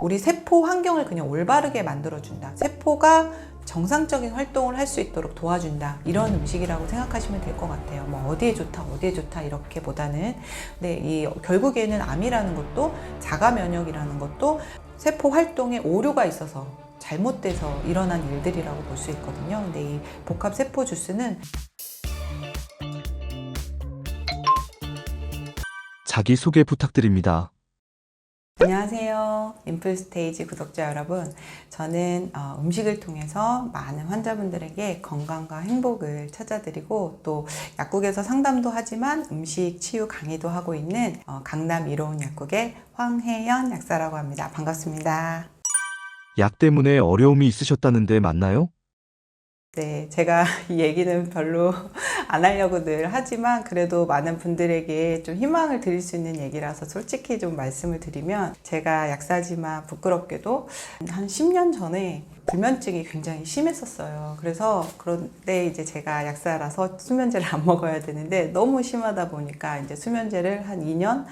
우리 세포 환경을 그냥 올바르게 만들어준다. 세포가 정상적인 활동을 할 수 있도록 도와준다. 이런 음식이라고 생각하시면 될 것 같아요. 뭐 어디에 좋다, 어디에 좋다 이렇게보다는. 근데 결국에는 암이라는 것도 자가 면역이라는 것도 세포 활동에 오류가 있어서 잘못돼서 일어난 일들이라고 볼 수 있거든요. 근데 이 복합 세포 주스는 자기소개 부탁드립니다. 안녕하세요. 인플스테이지 구독자 여러분. 저는 음식을 통해서 많은 환자분들에게 건강과 행복을 찾아드리고 또 약국에서 상담도 하지만 음식 치유 강의도 하고 있는 강남 이로운 약국의 황혜연 약사라고 합니다. 반갑습니다. 약 때문에 어려움이 있으셨다는데 맞나요? 네, 제가 이 얘기는 별로 안 하려고 늘 하지만 그래도 많은 분들에게 좀 희망을 드릴 수 있는 얘기라서 솔직히 좀 말씀을 드리면 제가 약사지만 부끄럽게도 한 10년 전에 불면증이 굉장히 심했었어요. 그런데 이제 제가 약사라서 수면제를 안 먹어야 되는데 너무 심하다 보니까 이제 수면제를 한 2년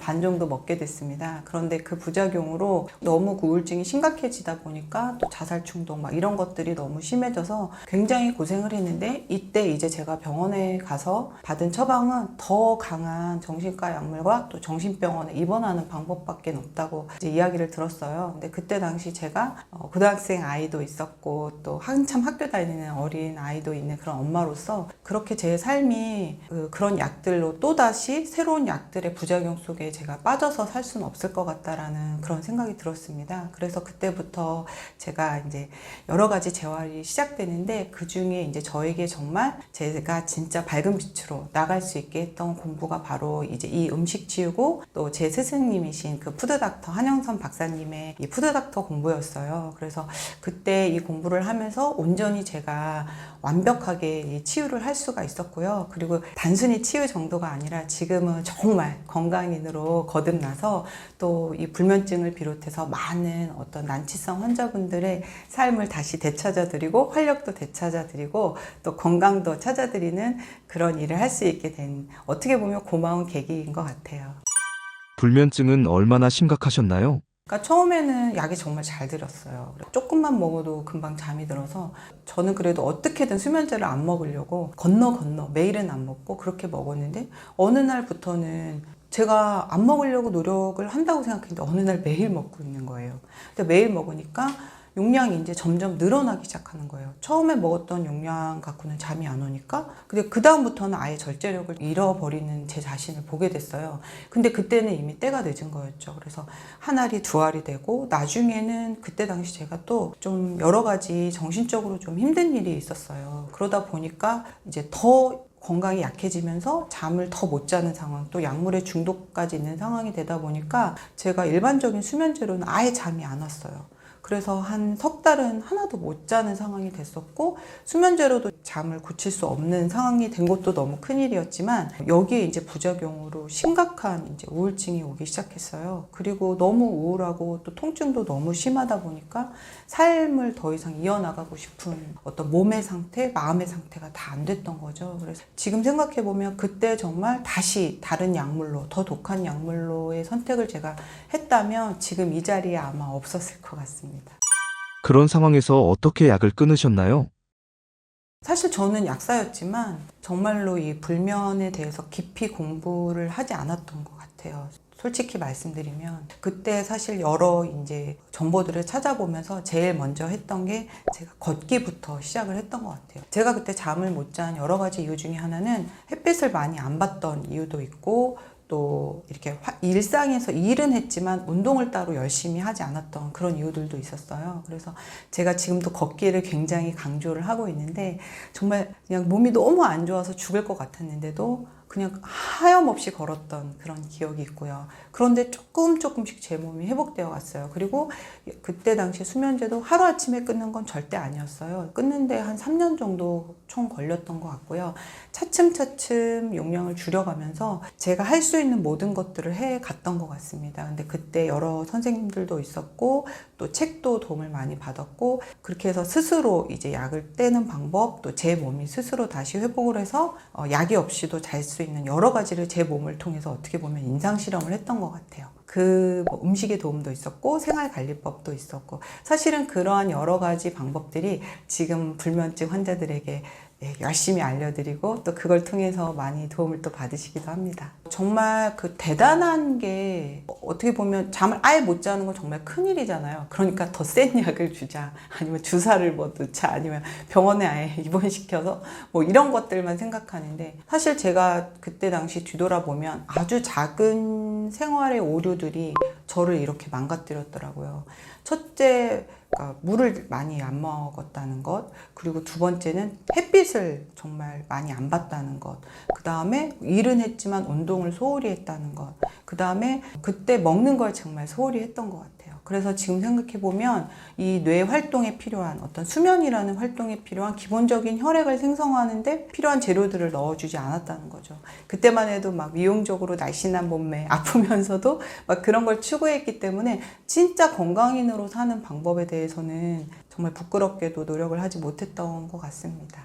반 정도 먹게 됐습니다. 그런데 그 부작용으로 너무 우울증이 심각해지다 보니까 또 자살 충동 막 이런 것들이 너무 심해져서 굉장히 고생을 했는데 이때 이제 제가 병원에 가서 받은 처방은 더 강한 정신과 약물과 또 정신병원에 입원하는 방법밖에 없다고 이제 이야기를 들었어요. 근데 그때 당시 제가 고등학생 아이도 있었고 또 한참 학교 다니는 어린 아이도 있는 그런 엄마로서 그렇게 제 삶이 그런 약들로 또다시 새로운 약들의 부작용 속에 제가 빠져서 살 수는 없을 것 같다라는 그런 생각이 들었습니다. 그래서 그때부터 제가 이제 여러 가지 재활이 시작되는데 그 중에 이제 저에게 정말 제가 진짜 밝은 빛으로 나갈 수 있게 했던 공부가 바로 이제 이 음식 치유고 또 제 스승님이신 그 푸드닥터 한영선 박사님의 이 푸드닥터 공부였어요. 그래서 그때 이 공부를 하면서 온전히 제가 완벽하게 이 치유를 할 수가 있었고요. 그리고 단순히 치유 정도가 아니라 지금은 정말 건강인으로 거듭나서 또 이 불면증을 비롯해서 많은 어떤 난치성 환자분들의 삶을 다시 되찾아드리고 활력도 되찾아드리고 또 건강도 찾아드리는 그런 일을 할 수 있게 된 어떻게 보면 고마운 계기인 것 같아요. 불면증은 얼마나 심각하셨나요? 그러니까 처음에는 약이 정말 잘 들었어요. 조금만 먹어도 금방 잠이 들어서 저는 그래도 어떻게든 수면제를 안 먹으려고 건너 매일은 안 먹고 그렇게 먹었는데 어느 날부터는 제가 안 먹으려고 노력을 한다고 생각했는데 어느 날 매일 먹고 있는 거예요. 근데 매일 먹으니까 용량이 이제 점점 늘어나기 시작하는 거예요. 처음에 먹었던 용량 갖고는 잠이 안 오니까 근데 그 다음부터는 아예 절제력을 잃어버리는 제 자신을 보게 됐어요. 근데 그때는 이미 때가 늦은 거였죠. 그래서 한 알이 두 알이 되고 나중에는 그때 당시 제가 또 좀 여러 가지 정신적으로 좀 힘든 일이 있었어요. 그러다 보니까 이제 더 건강이 약해지면서 잠을 더 못 자는 상황, 또 약물에 중독까지 있는 상황이 되다 보니까 제가 일반적인 수면제로는 아예 잠이 안 왔어요. 그래서 한 석 달은 하나도 못 자는 상황이 됐었고 수면제로도 잠을 고칠 수 없는 상황이 된 것도 너무 큰일이었지만 여기에 이제 부작용으로 심각한 이제 우울증이 오기 시작했어요. 그리고 너무 우울하고 또 통증도 너무 심하다 보니까 삶을 더 이상 이어나가고 싶은 어떤 몸의 상태, 마음의 상태가 다 안 됐던 거죠. 그래서 지금 생각해 보면 그때 정말 다시 다른 약물로 더 독한 약물로의 선택을 제가 했다면 지금 이 자리에 아마 없었을 것 같습니다. 그런 상황에서 어떻게 약을 끊으셨나요? 사실 저는 약사였지만 정말로 이 불면에 대해서 깊이 공부를 하지 않았던 것 같아요. 솔직히 말씀드리면 그때 사실 여러 이제 정보들을 찾아보면서 제일 먼저 했던 게 제가 걷기부터 시작을 했던 것 같아요. 제가 그때 잠을 못 잔 여러 가지 이유 중에 하나는 햇빛을 많이 안 봤던 이유도 있고 또 이렇게 일상에서 일은 했지만 운동을 따로 열심히 하지 않았던 그런 이유들도 있었어요. 그래서 제가 지금도 걷기를 굉장히 강조를 하고 있는데 정말 그냥 몸이 너무 안 좋아서 죽을 것 같았는데도 그냥 하염없이 걸었던 그런 기억이 있고요. 그런데 조금씩 제 몸이 회복되어 갔어요. 그리고 그때 당시 수면제도 하루아침에 끊는 건 절대 아니었어요. 끊는데 한 3년 정도 총 걸렸던 것 같고요. 차츰차츰 용량을 줄여가면서 제가 할 수 있는 모든 것들을 해 갔던 것 같습니다. 근데 그때 여러 선생님들도 있었고 또 책도 도움을 많이 받았고 그렇게 해서 스스로 이제 약을 떼는 방법 또 제 몸이 스스로 다시 회복을 해서 약이 없이도 잘 수 있는 여러 가지를 제 몸을 통해서 어떻게 보면 임상 실험을 했던 것 같아요. 뭐 음식의 도움도 있었고 생활관리법도 있었고 사실은 그러한 여러 가지 방법들이 지금 불면증 환자들에게 열심히 알려드리고 또 그걸 통해서 많이 도움을 또 받으시기도 합니다. 정말 그 대단한 게 어떻게 보면 잠을 아예 못 자는 건 정말 큰일이잖아요. 그러니까 더 센 약을 주자 아니면 주사를 뭐 넣자 아니면 병원에 아예 입원시켜서 뭐 이런 것들만 생각하는데 사실 제가 그때 당시 뒤돌아보면 아주 작은 생활의 오류들이 저를 이렇게 망가뜨렸더라고요. 첫째, 그러니까 물을 많이 안 먹었다는 것, 그리고 두 번째는 햇빛을 정말 많이 안 봤다는 것, 그 다음에 일은 했지만 운동을 소홀히 했다는 것, 그 다음에 그때 먹는 걸 정말 소홀히 했던 것 같아요. 그래서 지금 생각해보면 이 뇌 활동에 필요한 어떤 수면이라는 활동에 필요한 기본적인 혈액을 생성하는데 필요한 재료들을 넣어주지 않았다는 거죠. 그때만 해도 막 미용적으로 날씬한 몸매 아프면서도 막 그런 걸 추구했기 때문에 진짜 건강인으로 사는 방법에 대해서는 정말 부끄럽게도 노력을 하지 못했던 것 같습니다.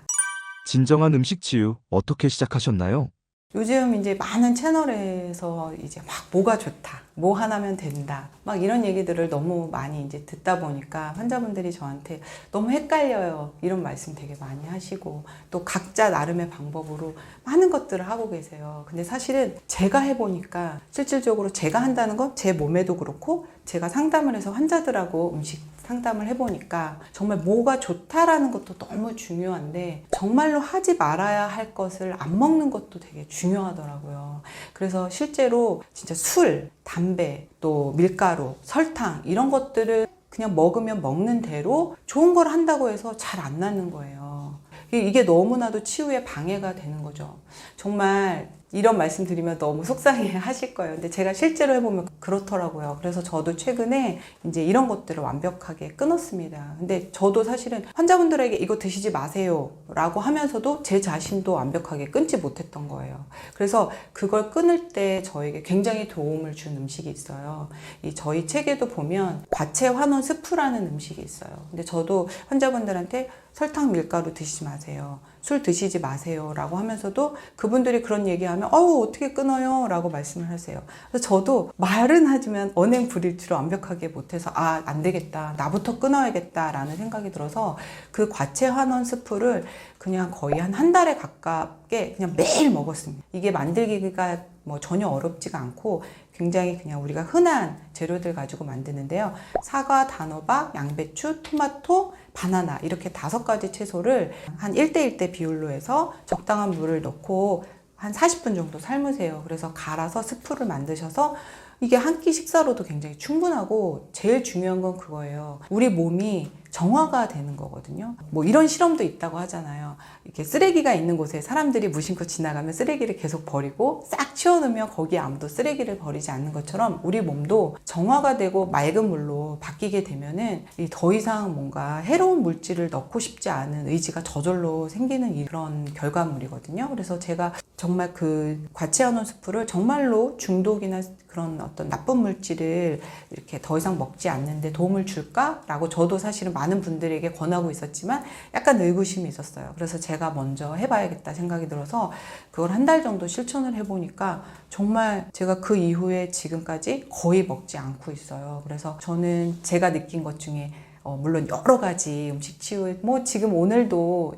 진정한 음식 치유 어떻게 시작하셨나요? 요즘 이제 많은 채널에서 이제 막 뭐가 좋다, 뭐 하나면 된다, 막 이런 얘기들을 너무 많이 이제 듣다 보니까 환자분들이 저한테 너무 헷갈려요. 이런 말씀 되게 많이 하시고 또 각자 나름의 방법으로 많은 것들을 하고 계세요. 근데 사실은 제가 해보니까 실질적으로 제가 한다는 건 제 몸에도 그렇고 제가 상담을 해서 환자들하고 음식 상담을 해보니까 정말 뭐가 좋다라는 것도 너무 중요한데 정말로 하지 말아야 할 것을 안 먹는 것도 되게 중요하더라고요. 그래서 실제로 진짜 술, 담배, 또 밀가루, 설탕 이런 것들을 그냥 먹으면 먹는 대로 좋은 걸 한다고 해서 잘 안 낫는 거예요. 이게 너무나도 치유에 방해가 되는 거죠. 정말 이런 말씀 드리면 너무 속상해 하실 거예요. 근데 제가 실제로 해보면 그렇더라고요. 그래서 저도 최근에 이제 이런 것들을 완벽하게 끊었습니다. 근데 저도 사실은 환자분들에게 이거 드시지 마세요 라고 하면서도 제 자신도 완벽하게 끊지 못했던 거예요. 그래서 그걸 끊을 때 저에게 굉장히 도움을 준 음식이 있어요. 이 저희 책에도 보면 과채 환원 스프라는 음식이 있어요. 근데 저도 환자분들한테 설탕, 밀가루 드시지 마세요. 술 드시지 마세요. 라고 하면서도 그분들이 그런 얘기하면 어떻게 끊어요? 라고 말씀을 하세요. 그래서 저도 말은 하지만 언행불일치로 완벽하게 못해서 안 되겠다. 나부터 끊어야겠다. 라는 생각이 들어서 그 과채 환원 스프를 그냥 거의 한 달에 가깝게 그냥 매일 먹었습니다. 이게 만들기가 뭐 전혀 어렵지가 않고 굉장히 그냥 우리가 흔한 재료들 가지고 만드는데요. 사과, 단호박, 양배추, 토마토, 바나나 이렇게 5가지 채소를 한 1대1대 비율로 해서 적당한 물을 넣고 한 40분 정도 삶으세요. 그래서 갈아서 스프를 만드셔서 이게 한 끼 식사로도 굉장히 충분하고 제일 중요한 건 그거예요. 우리 몸이 정화가 되는 거거든요. 뭐 이런 실험도 있다고 하잖아요. 이렇게 쓰레기가 있는 곳에 사람들이 무심코 지나가면 쓰레기를 계속 버리고 싹 치워놓으면 거기에 아무도 쓰레기를 버리지 않는 것처럼 우리 몸도 정화가 되고 맑은 물로 바뀌게 되면은 더 이상 뭔가 해로운 물질을 넣고 싶지 않은 의지가 저절로 생기는 그런 결과물이거든요. 그래서 제가 정말 그 과채환원 스프를 정말로 중독이나 그런 어떤 나쁜 물질을 이렇게 더 이상 먹지 않는데 도움을 줄까라고 저도 사실은 많은 분들에게 권하고 있었지만 약간 의구심이 있었어요. 그래서 제가 먼저 해봐야겠다 생각이 들어서 그걸 한 달 정도 실천을 해보니까 정말 제가 그 이후에 지금까지 거의 먹지 않고 있어요. 그래서 저는 제가 느낀 것 중에 물론 여러 가지 음식 치유, 뭐 지금 오늘도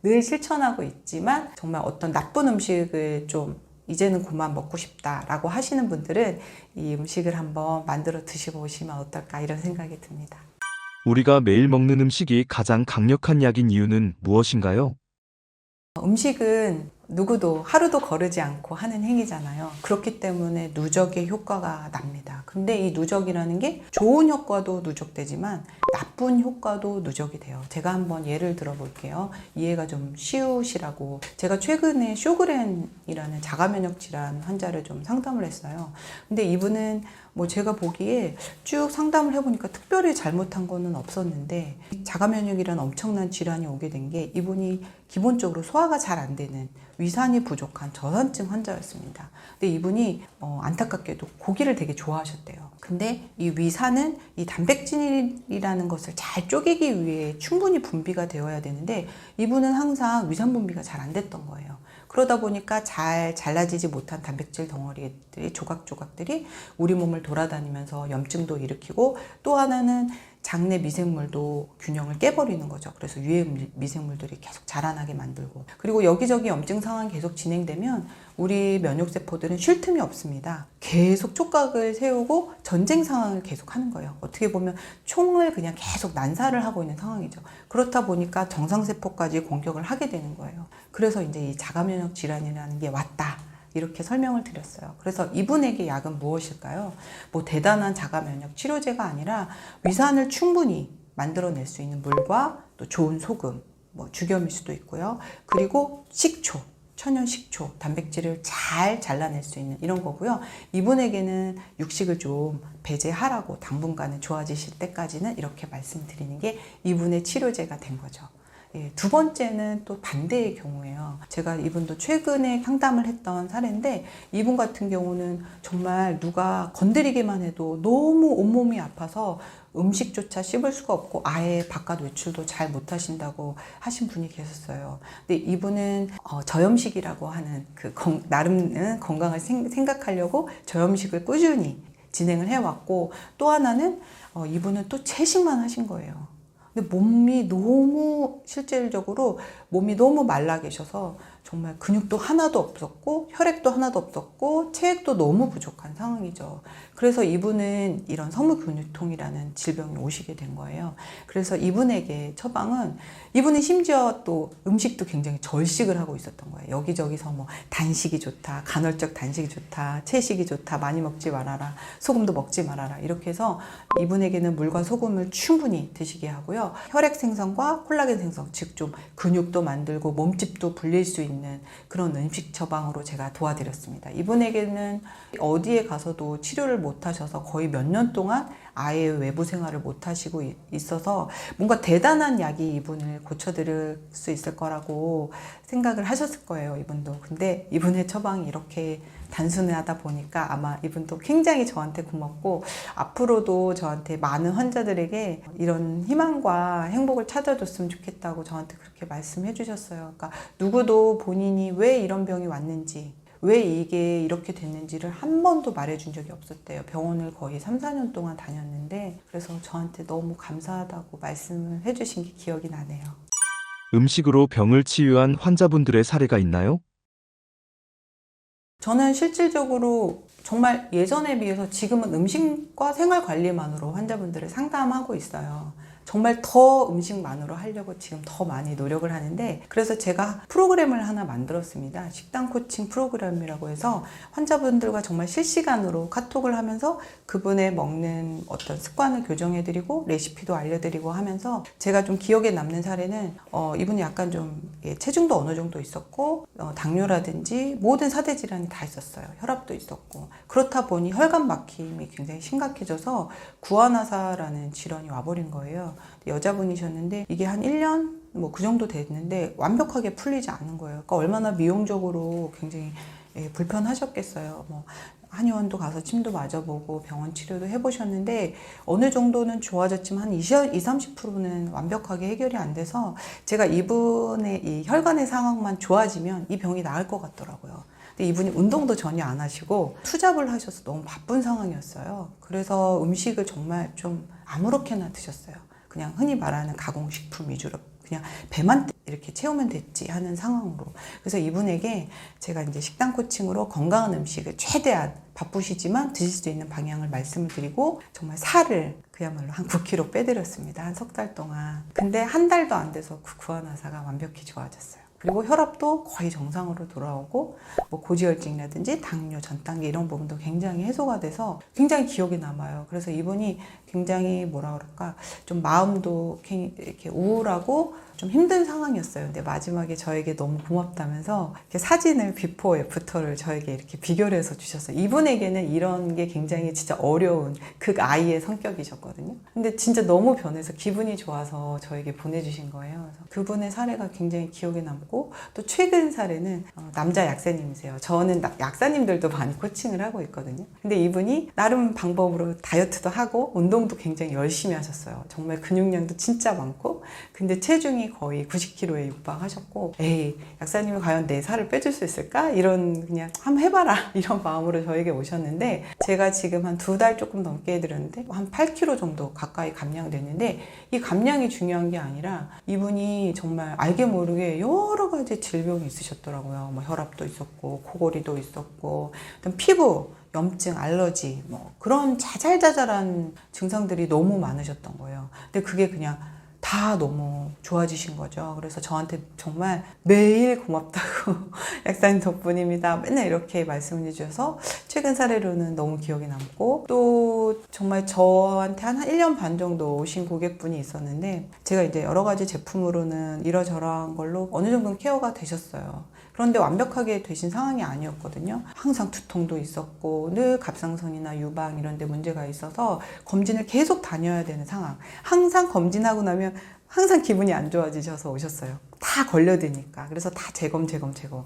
늘 실천하고 있지만 정말 어떤 나쁜 음식을 좀 이제는 그만 먹고 싶다라고 하시는 분들은 이 음식을 한번 만들어 드셔보시면 어떨까 이런 생각이 듭니다. 우리가 매일 먹는 음식이 가장 강력한 약인 이유는 무엇인가요? 음식은 누구도 하루도 거르지 않고 하는 행위잖아요. 그렇기 때문에 누적의 효과가 납니다. 근데 이 누적이라는 게 좋은 효과도 누적되지만 나쁜 효과도 누적이 돼요. 제가 한번 예를 들어 볼게요. 이해가 좀 쉬우시라고. 제가 최근에 쇼그렌이라는 자가면역 질환 환자를 좀 상담을 했어요. 근데 이분은 뭐 제가 보기에 쭉 상담을 해보니까 특별히 잘못한 거는 없었는데 자가면역이라는 엄청난 질환이 오게 된 게 이분이 기본적으로 소화가 잘 안 되는 위산이 부족한 저산증 환자였습니다. 근데 이분이 안타깝게도 고기를 되게 좋아하셨대요. 근데 이 위산은 이 단백질이라는 것을 잘 쪼개기 위해 충분히 분비가 되어야 되는데 이분은 항상 위산 분비가 잘 안 됐던 거예요. 그러다 보니까 잘 잘라지지 못한 단백질 덩어리들이 조각조각들이 우리 몸을 돌아다니면서 염증도 일으키고, 또 하나는 장내 미생물도 균형을 깨버리는 거죠. 그래서 유해 미생물들이 계속 자라나게 만들고, 그리고 여기저기 염증 상황이 계속 진행되면 우리 면역세포들은 쉴 틈이 없습니다. 계속 촉각을 세우고 전쟁 상황을 계속 하는 거예요. 어떻게 보면 총을 그냥 계속 난사를 하고 있는 상황이죠. 그렇다 보니까 정상세포까지 공격을 하게 되는 거예요. 그래서 이제 이 자가면역 질환이라는 게 왔다, 이렇게 설명을 드렸어요. 그래서 이분에게 약은 무엇일까요? 뭐 대단한 자가면역 치료제가 아니라 위산을 충분히 만들어낼 수 있는 물과 또 좋은 소금, 뭐 죽염일 수도 있고요. 그리고 식초, 천연 식초, 단백질을 잘 잘라낼 수 있는 이런 거고요. 이분에게는 육식을 좀 배제하라고, 당분간은 좋아지실 때까지는 이렇게 말씀드리는 게 이분의 치료제가 된 거죠. 예, 두 번째는 또 반대의 경우예요. 제가 이분도 최근에 상담을 했던 사례인데, 이분 같은 경우는 정말 누가 건드리기만 해도 너무 온몸이 아파서 음식조차 씹을 수가 없고 아예 바깥 외출도 잘 못하신다고 하신 분이 계셨어요. 근데 이분은 저염식이라고 하는 나름 건강을 생각하려고 저염식을 꾸준히 진행을 해왔고, 또 하나는 이분은 또 채식만 하신 거예요. 근데 몸이 너무, 실질적으로 몸이 너무 말라 계셔서 정말 근육도 하나도 없었고 혈액도 하나도 없었고 체액도 너무 부족한 상황이죠. 그래서 이분은 이런 서무근육통이라는 질병이 오시게 된 거예요. 그래서 이분에게 처방은, 이분은 심지어 또 음식도 굉장히 절식을 하고 있었던 거예요. 여기저기서 뭐 단식이 좋다, 간헐적 단식이 좋다, 채식이 좋다, 많이 먹지 말아라, 소금도 먹지 말아라, 이렇게 해서 이분에게는 물과 소금을 충분히 드시게 하고요. 혈액 생성과 콜라겐 생성, 즉 좀 근육도 만들고 몸집도 불릴 수 있는 그런 음식 처방으로 제가 도와드렸습니다. 이분에게는 어디에 가서도 치료를 못 하셔서 거의 몇 년 동안 아예 외부 생활을 못 하시고 있어서 뭔가 대단한 약이 이분을 고쳐드릴 수 있을 거라고 생각을 하셨을 거예요, 이분도. 근데 이분의 처방이 이렇게 단순하다 보니까 아마 이분도 굉장히 저한테 고맙고, 앞으로도 저한테 많은 환자들에게 이런 희망과 행복을 찾아줬으면 좋겠다고 저한테 그렇게 말씀해 주셨어요. 그러니까 누구도 본인이 왜 이런 병이 왔는지, 왜 이게 이렇게 됐는지를 한 번도 말해준 적이 없었대요. 병원을 거의 3, 4년 동안 다녔는데, 그래서 저한테 너무 감사하다고 말씀을 해주신 게 기억이 나네요. 음식으로 병을 치유한 환자분들의 사례가 있나요? 저는 실질적으로 정말 예전에 비해서 지금은 음식과 생활관리만으로 환자분들을 상담하고 있어요. 정말 더 음식만으로 하려고 지금 더 많이 노력을 하는데, 그래서 제가 프로그램을 하나 만들었습니다. 식단 코칭 프로그램이라고 해서 환자분들과 정말 실시간으로 카톡을 하면서 그분의 먹는 어떤 습관을 교정해드리고 레시피도 알려드리고 하면서, 제가 좀 기억에 남는 사례는 이분이 약간 좀 체중도 어느 정도 있었고 당뇨라든지 모든 사대 질환이 다 있었어요. 혈압도 있었고, 그렇다 보니 혈관 막힘이 굉장히 심각해져서 구안화사라는 질환이 와버린 거예요. 여자분이셨는데 이게 한 1년 뭐 그 정도 됐는데 완벽하게 풀리지 않는 거예요. 그러니까 얼마나 미용적으로 굉장히 불편하셨겠어요. 뭐 한의원도 가서 침도 맞아보고 병원 치료도 해보셨는데 어느 정도는 좋아졌지만 한 20-30%는 완벽하게 해결이 안 돼서, 제가 이분의 이 혈관의 상황만 좋아지면 이 병이 나을 것 같더라고요. 근데 이분이 운동도 전혀 안 하시고 투잡을 하셔서 너무 바쁜 상황이었어요. 그래서 음식을 정말 좀 아무렇게나 드셨어요. 그냥 흔히 말하는 가공식품 위주로 그냥 배만 이렇게 채우면 됐지 하는 상황으로. 그래서 이분에게 제가 이제 식단 코칭으로 건강한 음식을 최대한 바쁘시지만 드실 수 있는 방향을 말씀을 드리고, 정말 살을 그야말로 한 9kg 빼드렸습니다. 한 석 달 동안. 근데 한 달도 안 돼서 그 구안화사가 완벽히 좋아졌어요. 그리고 혈압도 거의 정상으로 돌아오고, 뭐 고지혈증이라든지 당뇨, 전단계 이런 부분도 굉장히 해소가 돼서 굉장히 기억에 남아요. 그래서 이분이 굉장히 뭐라 그럴까, 좀 마음도 이렇게 우울하고 좀 힘든 상황이었어요. 근데 마지막에 저에게 너무 고맙다면서 이렇게 사진을 비포 애프터를 저에게 이렇게 비교를 해서 주셨어요. 이분에게는 이런 게 굉장히 진짜 어려운 극아이의 성격이셨거든요. 근데 진짜 너무 변해서 기분이 좋아서 저에게 보내주신 거예요. 그래서 그분의 사례가 굉장히 기억에 남고, 또 최근 사례는 남자 약사님이세요. 저는 약사님들도 많이 코칭을 하고 있거든요. 근데 이분이 나름 방법으로 다이어트도 하고 운동도 굉장히 열심히 하셨어요. 정말 근육량도 진짜 많고, 근데 체중이 체중이 거의 90kg에 육박하셨고, 에이, 약사님이 과연 내 살을 빼줄 수 있을까? 이런, 그냥 한번 해봐라 이런 마음으로 저에게 오셨는데, 제가 지금 한 2달 조금 넘게 해드렸는데 한 8kg 정도 가까이 감량됐는데, 이 감량이 중요한 게 아니라 이분이 정말 알게 모르게 여러 가지 질병이 있으셨더라고요. 뭐 혈압도 있었고 코골이도 있었고, 피부 염증, 알러지, 뭐 그런 자잘자잘한 증상들이 너무 많으셨던 거예요. 근데 그게 그냥 다 너무 좋아지신 거죠. 그래서 저한테 정말 매일 고맙다고 약사님 덕분입니다. 맨날 이렇게 말씀해 주셔서 최근 사례로는 너무 기억에 남고, 또 정말 저한테 한 1년 반 정도 오신 고객분이 있었는데, 제가 이제 여러 가지 제품으로는 이러저러한 걸로 어느 정도는 케어가 되셨어요. 그런데 완벽하게 되신 상황이 아니었거든요. 항상 두통도 있었고 늘 갑상선이나 유방 이런 데 문제가 있어서 검진을 계속 다녀야 되는 상황. 항상 검진하고 나면 항상 기분이 안 좋아지셔서 오셨어요. 다 걸려드니까. 그래서 다 재검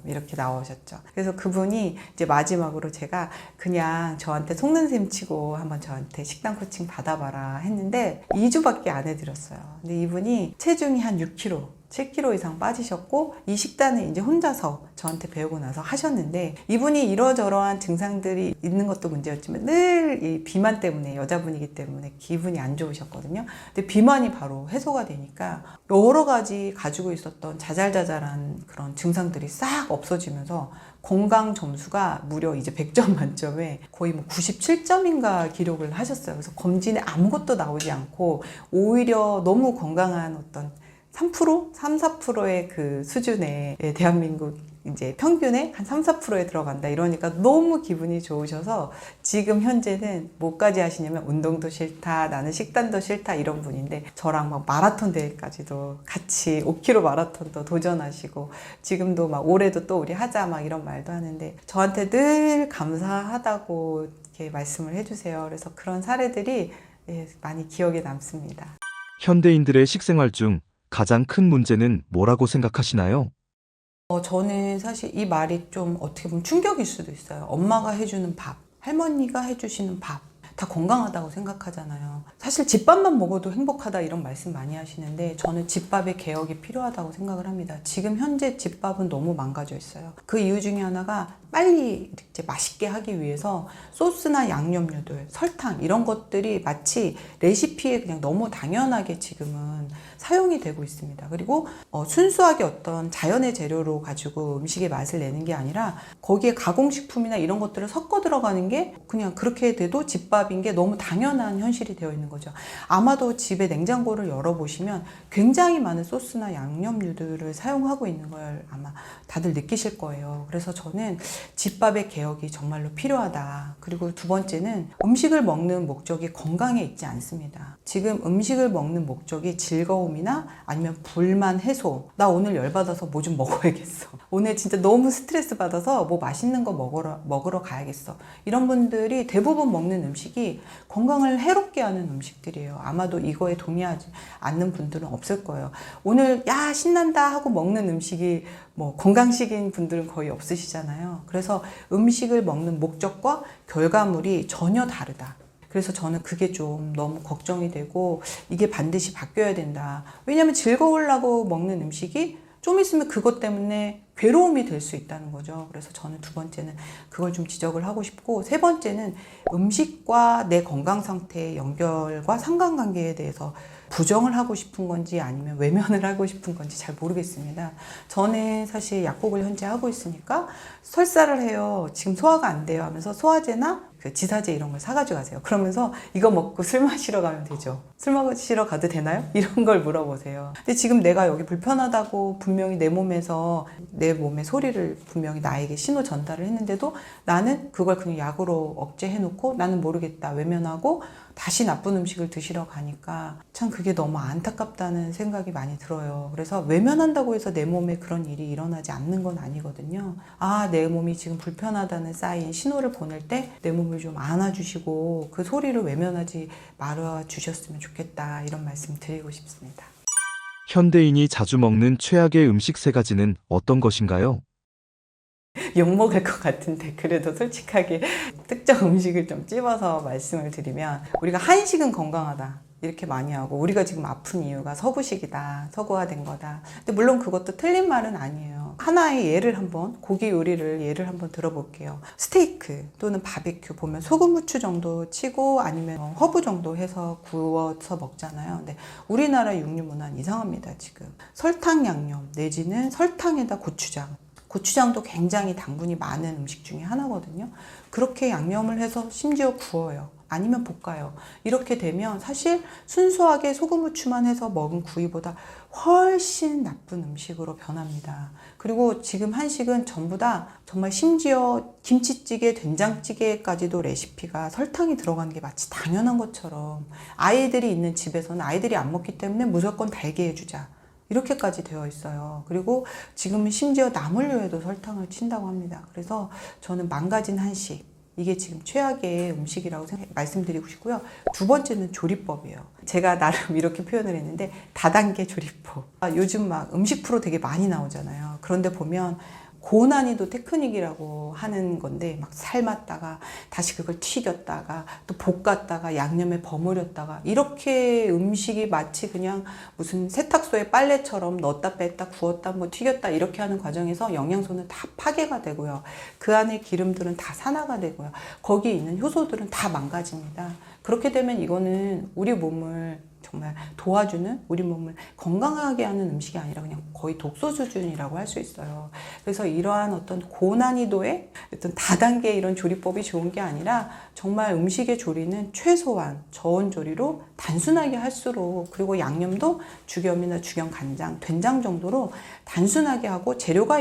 이렇게 나오셨죠. 그래서 그분이 이제 마지막으로 제가 그냥 저한테 속는 셈 치고 한번 저한테 식단 코칭 받아봐라 했는데 2주밖에 안 해드렸어요. 근데 이분이 체중이 한 6kg 7kg 이상 빠지셨고, 이 식단을 이제 혼자서 저한테 배우고 나서 하셨는데, 이분이 이러저러한 증상들이 있는 것도 문제였지만 늘 이 비만 때문에, 여자분이기 때문에 기분이 안 좋으셨거든요. 근데 비만이 바로 해소가 되니까 여러 가지 가지고 있었던 자잘자잘한 그런 증상들이 싹 없어지면서 건강 점수가 무려 이제 100점 만점에 거의 뭐 97점인가 기록을 하셨어요. 그래서 검진에 아무것도 나오지 않고 오히려 너무 건강한 어떤 3%? 3, 4%의 그 수준의 대한민국 이제 평균의 한 3, 4%에 들어간다 이러니까 너무 기분이 좋으셔서 지금 현재는 뭐까지 하시냐면 운동도 싫다, 나는 식단도 싫다 이런 분인데, 저랑 막 마라톤 대회까지도 같이 5km 마라톤도 도전하시고, 지금도 막 올해도 또 우리 하자 막 이런 말도 하는데, 저한테 늘 감사하다고 이렇게 말씀을 해주세요. 그래서 그런 사례들이 많이 기억에 남습니다. 현대인들의 식생활 중 가장 큰 문제는 뭐라고 생각하시나요? 저는 사실 이 말이 좀 어떻게 보면 충격일 수도 있어요. 엄마가 해주는 밥, 할머니가 해주시는 밥, 다 건강하다고 생각하잖아요. 사실 집밥만 먹어도 행복하다 이런 말씀 많이 하시는데, 저는 집밥의 개혁이 필요하다고 생각을 합니다. 지금 현재 집밥은 너무 망가져 있어요. 그 이유 중에 하나가 빨리 이제 맛있게 하기 위해서 소스나 양념류들, 설탕 이런 것들이 마치 레시피에 그냥 너무 당연하게 지금은 사용이 되고 있습니다. 그리고 순수하게 어떤 자연의 재료로 가지고 음식의 맛을 내는 게 아니라 거기에 가공식품이나 이런 것들을 섞어 들어가는 게 그냥 그렇게 돼도 집밥인 게 너무 당연한 현실이 되어 있는 거죠. 아마도 집에 냉장고를 열어보시면 굉장히 많은 소스나 양념류들을 사용하고 있는 걸 아마 다들 느끼실 거예요. 그래서 저는 집밥의 개혁이 정말로 필요하다. 그리고 두 번째는 음식을 먹는 목적이 건강에 있지 않습니다. 지금 음식을 먹는 목적이 즐거움이나 아니면 불만 해소. 나 오늘 열받아서 뭐 좀 먹어야겠어. 오늘 진짜 너무 스트레스 받아서 뭐 맛있는 거 먹으러 가야겠어. 이런 분들이 대부분 먹는 음식이 건강을 해롭게 하는 음식들이에요. 아마도 이거에 동의하지 않는 분들은 없을 거예요. 오늘 야 신난다 하고 먹는 음식이 뭐 건강식인 분들은 거의 없으시잖아요. 그래서 음식을 먹는 목적과 결과물이 전혀 다르다. 그래서 저는 그게 좀 너무 걱정이 되고, 이게 반드시 바뀌어야 된다. 왜냐하면 즐거우려고 먹는 음식이 좀 있으면 그것 때문에 괴로움이 될 수 있다는 거죠. 그래서 저는 두 번째는 그걸 좀 지적을 하고 싶고, 세 번째는 음식과 내 건강 상태의 연결과 상관관계에 대해서 부정을 하고 싶은 건지 아니면 외면을 하고 싶은 건지 잘 모르겠습니다. 저는 사실 약국을 현재 하고 있으니까 설사를 해요. 지금 소화가 안 돼요 하면서 소화제나 그 지사제 이런 걸 사가지고 가세요. 그러면서 이거 먹고 술 마시러 가면 되죠. 술 마시러 가도 되나요? 이런 걸 물어보세요. 근데 지금 내가 여기 불편하다고 분명히 내 몸의 소리를 분명히 나에게 신호 전달을 했는데도 나는 그걸 그냥 약으로 억제해놓고 나는 모르겠다 외면하고 다시 나쁜 음식을 드시러 가니까 참 그게 너무 안타깝다는 생각이 많이 들어요. 그래서 외면한다고 해서 내 몸에 그런 일이 일어나지 않는 건 아니거든요. 내 몸이 지금 불편하다는 사인, 신호를 보낼 때 내 몸을 좀 안아주시고 그 소리를 외면하지 말아 주셨으면 좋겠다, 이런 말씀 드리고 싶습니다. 현대인이 자주 먹는 최악의 음식 3가지는 어떤 것인가요? 욕먹을 것 같은데 그래도 솔직하게 특정 음식을 좀 찝어서 말씀을 드리면, 우리가 한식은 건강하다. 이렇게 많이 하고 우리가 지금 아픈 이유가 서구식이다, 서구화된 거다. 근데 물론 그것도 틀린 말은 아니에요. 하나의 예를 한번, 고기 요리를 예를 한번 들어볼게요. 스테이크 또는 바비큐 보면 소금 후추 정도 치고 아니면 허브 정도 해서 구워서 먹잖아요. 근데 우리나라 육류 문화는 이상합니다. 지금 설탕 양념 내지는 설탕에다 고추장, 고추장도 굉장히 당분이 많은 음식 중에 하나거든요. 그렇게 양념을 해서 심지어 구워요. 아니면 볶아요. 이렇게 되면 사실 순수하게 소금 후추만 해서 먹은 구이보다 훨씬 나쁜 음식으로 변합니다. 그리고 지금 한식은 전부 다 정말 심지어 김치찌개, 된장찌개까지도 레시피가 설탕이 들어가는 게 마치 당연한 것처럼 아이들이 있는 집에서는 아이들이 안 먹기 때문에 무조건 달게 해주자. 이렇게까지 되어 있어요. 그리고 지금은 심지어 나물류에도 설탕을 친다고 합니다. 그래서 저는 망가진 한식, 이게 지금 최악의 음식이라고 말씀드리고 싶고요. 두 번째는 조리법이에요. 제가 나름 이렇게 표현을 했는데 다단계 조리법. 요즘 막 음식 프로 되게 많이 나오잖아요. 그런데 보면 고난이도 테크닉이라고 하는 건데 막 삶았다가 다시 그걸 튀겼다가 또 볶았다가 양념에 버무렸다가 이렇게 음식이 마치 그냥 무슨 세탁소에 빨래처럼 넣었다 뺐다 구웠다 뭐 튀겼다 이렇게 하는 과정에서 영양소는 다 파괴가 되고요. 그 안에 기름들은 다 산화가 되고요. 거기에 있는 효소들은 다 망가집니다. 그렇게 되면 이거는 우리 몸을 정말 도와주는, 우리 몸을 건강하게 하는 음식이 아니라 그냥 거의 독소 수준이라고 할 수 있어요. 그래서 이러한 어떤 고난이도의 어떤 다단계 이런 조리법이 좋은 게 아니라 정말 음식의 조리는 최소한 저온 조리로 단순하게 할수록, 그리고 양념도 죽염이나 죽염 간장, 된장 정도로 단순하게 하고 재료가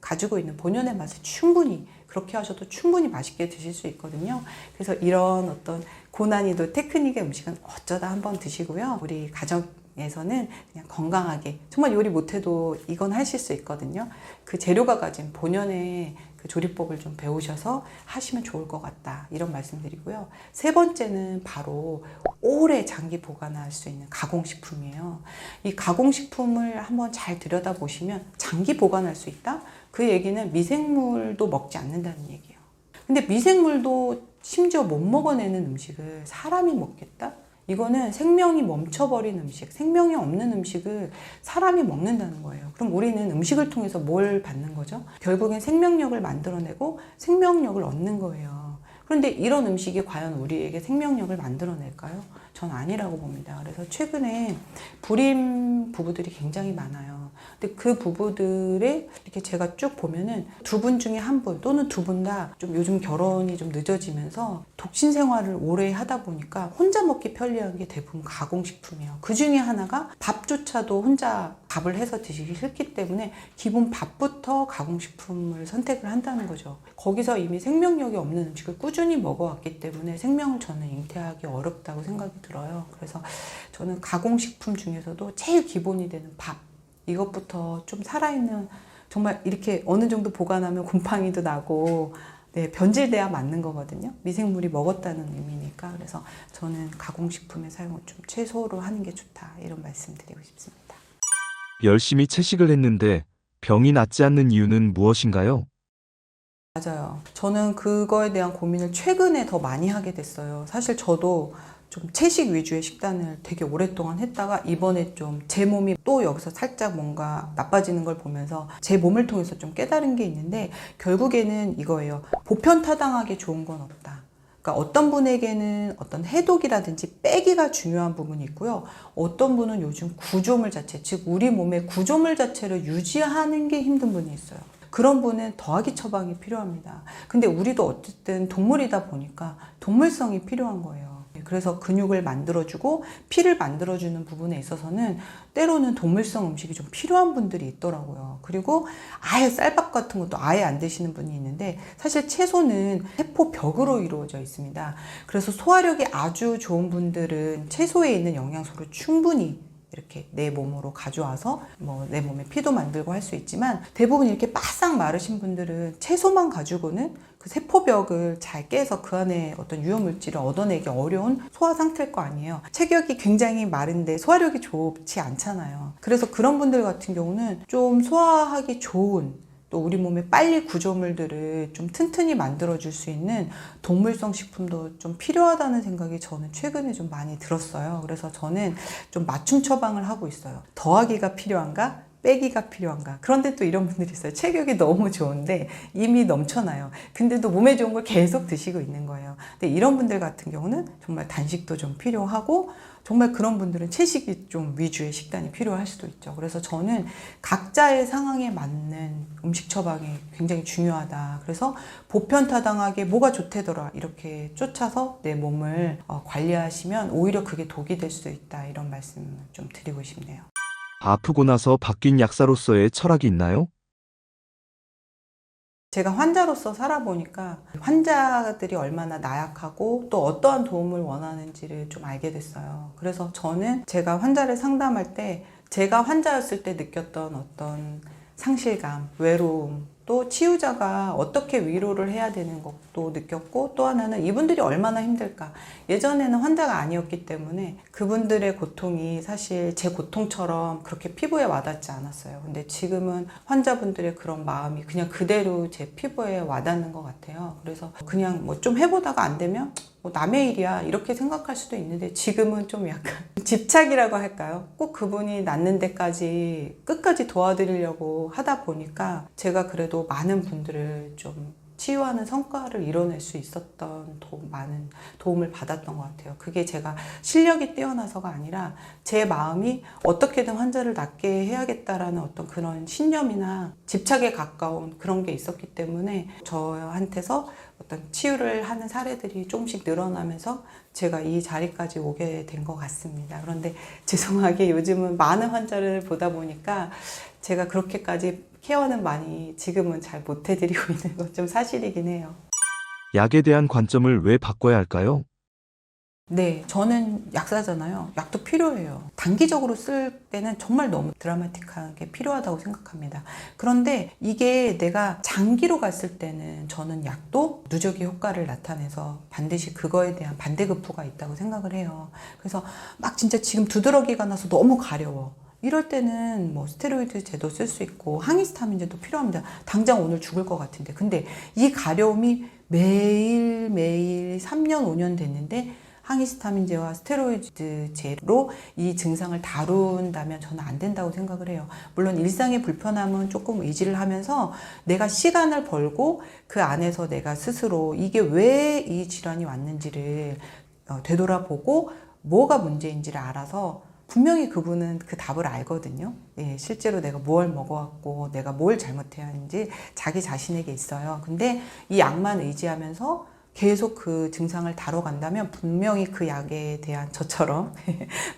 가지고 있는 본연의 맛을 충분히 그렇게 하셔도 충분히 맛있게 드실 수 있거든요. 그래서 이런 어떤 고난이도 테크닉의 음식은 어쩌다 한번 드시고요. 우리 가정에서는 그냥 건강하게, 정말 요리 못해도 이건 하실 수 있거든요. 그 재료가 가진 본연의 그 조리법을 좀 배우셔서 하시면 좋을 것 같다, 이런 말씀드리고요. 세 번째는 바로 오래 장기 보관할 수 있는 가공식품이에요. 이 가공식품을 한번 잘 들여다보시면 장기 보관할 수 있다? 그 얘기는 미생물도 먹지 않는다는 얘기예요. 근데 미생물도 심지어 못 먹어내는 음식을 사람이 먹겠다? 이거는 생명이 멈춰버린 음식, 생명이 없는 음식을 사람이 먹는다는 거예요. 그럼 우리는 음식을 통해서 뭘 받는 거죠? 결국엔 생명력을 만들어내고 생명력을 얻는 거예요. 그런데 이런 음식이 과연 우리에게 생명력을 만들어낼까요? 전 아니라고 봅니다. 그래서 최근에 불임 부부들이 굉장히 많아요. 근데 그 부부들의 이렇게 제가 쭉 보면은 두 분 중에 한 분 또는 두 분 다 좀 요즘 결혼이 좀 늦어지면서 독신 생활을 오래 하다 보니까 혼자 먹기 편리한 게 대부분 가공식품이에요. 그 중에 하나가 밥조차도 혼자 밥을 해서 드시기 싫기 때문에 기본 밥부터 가공식품을 선택을 한다는 거죠. 거기서 이미 생명력이 없는 음식을 꾸준히 먹어왔기 때문에 생명을 저는 잉태하기 어렵다고 생각이 들어요. 그래서 저는 가공식품 중에서도 제일 기본이 되는 밥, 이것부터 좀 살아있는, 정말 이렇게 어느 정도 보관하면 곰팡이도 나고 네, 변질돼야 맞는 거거든요. 미생물이 먹었다는 의미니까. 그래서 저는 가공식품의 사용을 좀 최소로 하는 게 좋다, 이런 말씀 드리고 싶습니다. 열심히 채식을 했는데 병이 낫지 않는 이유는 무엇인가요? 맞아요. 저는 그거에 대한 고민을 최근에 더 많이 하게 됐어요. 사실 저도 좀 채식 위주의 식단을 되게 오랫동안 했다가 이번에 좀 제 몸이 또 여기서 살짝 뭔가 나빠지는 걸 보면서 제 몸을 통해서 좀 깨달은 게 있는데, 결국에는 이거예요. 보편타당하게 좋은 건 없다. 그러니까 어떤 분에게는 어떤 해독이라든지 빼기가 중요한 부분이 있고요. 어떤 분은 요즘 구조물 자체, 즉 우리 몸의 구조물 자체를 유지하는 게 힘든 분이 있어요. 그런 분은 더하기 처방이 필요합니다. 근데 우리도 어쨌든 동물이다 보니까 동물성이 필요한 거예요. 그래서 근육을 만들어주고 피를 만들어주는 부분에 있어서는 때로는 동물성 음식이 좀 필요한 분들이 있더라고요. 그리고 아예 쌀밥 같은 것도 아예 안 드시는 분이 있는데, 사실 채소는 세포벽으로 이루어져 있습니다. 그래서 소화력이 아주 좋은 분들은 채소에 있는 영양소를 충분히 이렇게 내 몸으로 가져와서 뭐 내 몸에 피도 만들고 할 수 있지만, 대부분 이렇게 바싹 마르신 분들은 채소만 가지고는 그 세포벽을 잘 깨서 그 안에 어떤 유효물질을 얻어내기 어려운 소화 상태일 거 아니에요. 체격이 굉장히 마른데 소화력이 좋지 않잖아요. 그래서 그런 분들 같은 경우는 좀 소화하기 좋은 또 우리 몸의 빨리 구조물들을 좀 튼튼히 만들어줄 수 있는 동물성 식품도 좀 필요하다는 생각이 저는 최근에 좀 많이 들었어요. 그래서 저는 좀 맞춤 처방을 하고 있어요. 더하기가 필요한가? 빼기가 필요한가? 그런데 또 이런 분들이 있어요. 체격이 너무 좋은데 이미 넘쳐나요. 근데도 몸에 좋은 걸 계속 드시고 있는 거예요. 근데 이런 분들 같은 경우는 정말 단식도 좀 필요하고 정말 그런 분들은 채식이 좀 위주의 식단이 필요할 수도 있죠. 그래서 저는 각자의 상황에 맞는 음식 처방이 굉장히 중요하다. 그래서 보편타당하게 뭐가 좋대더라 이렇게 쫓아서 내 몸을 관리하시면 오히려 그게 독이 될 수 있다. 이런 말씀을 좀 드리고 싶네요. 아프고 나서 바뀐 약사로서의 철학이 있나요? 제가 환자로서 살아보니까 환자들이 얼마나 나약하고 또 어떠한 도움을 원하는지를 좀 알게 됐어요. 그래서 저는 제가 환자를 상담할 때 제가 환자였을 때 느꼈던 어떤 상실감, 외로움, 또 치유자가 어떻게 위로를 해야 되는 것도 느꼈고 또 하나는 이분들이 얼마나 힘들까. 예전에는 환자가 아니었기 때문에 그분들의 고통이 사실 제 고통처럼 그렇게 피부에 와닿지 않았어요. 근데 지금은 환자분들의 그런 마음이 그냥 그대로 제 피부에 와닿는 것 같아요. 그래서 그냥 뭐 좀 해보다가 안 되면 뭐 남의 일이야 이렇게 생각할 수도 있는데 지금은 좀 약간 집착이라고 할까요? 꼭 그분이 낫는 데까지 끝까지 도와드리려고 하다 보니까 제가 그래도 많은 분들을 좀 치유하는 성과를 이뤄낼 수 있었던 많은 도움을 받았던 것 같아요. 그게 제가 실력이 뛰어나서가 아니라 제 마음이 어떻게든 환자를 낫게 해야겠다라는 어떤 그런 신념이나 집착에 가까운 그런 게 있었기 때문에 저한테서 어떤 치유를 하는 사례들이 조금씩 늘어나면서 제가 이 자리까지 오게 된 것 같습니다. 그런데 죄송하게 요즘은 많은 환자를 보다 보니까 제가 그렇게까지 케어는 많이 지금은 잘 못 해드리고 있는 건 좀 사실이긴 해요. 약에 대한 관점을 왜 바꿔야 할까요? 네, 저는 약사잖아요. 약도 필요해요. 단기적으로 쓸 때는 정말 너무 드라마틱한 게 필요하다고 생각합니다. 그런데 이게 내가 장기로 갔을 때는 저는 약도 누적의 효과를 나타내서 반드시 그거에 대한 반대급부가 있다고 생각을 해요. 그래서 막 진짜 지금 두드러기가 나서 너무 가려워. 이럴 때는 뭐 스테로이드 제도 쓸 수 있고 항히스타민제도 필요합니다. 당장 오늘 죽을 것 같은데. 근데 이 가려움이 매일매일 3년, 5년 됐는데 항히스타민제와 스테로이드제로 이 증상을 다룬다면 저는 안 된다고 생각을 해요. 물론 일상의 불편함은 조금 의지를 하면서 내가 시간을 벌고 그 안에서 내가 스스로 이게 왜 이 질환이 왔는지를 되돌아보고 뭐가 문제인지를 알아서 분명히 그분은 그 답을 알거든요. 예, 실제로 내가 뭘 먹어왔고 내가 뭘 잘못해야 하는지 자기 자신에게 있어요. 근데 이 약만 의지하면서 계속 그 증상을 다뤄간다면 분명히 그 약에 대한 저처럼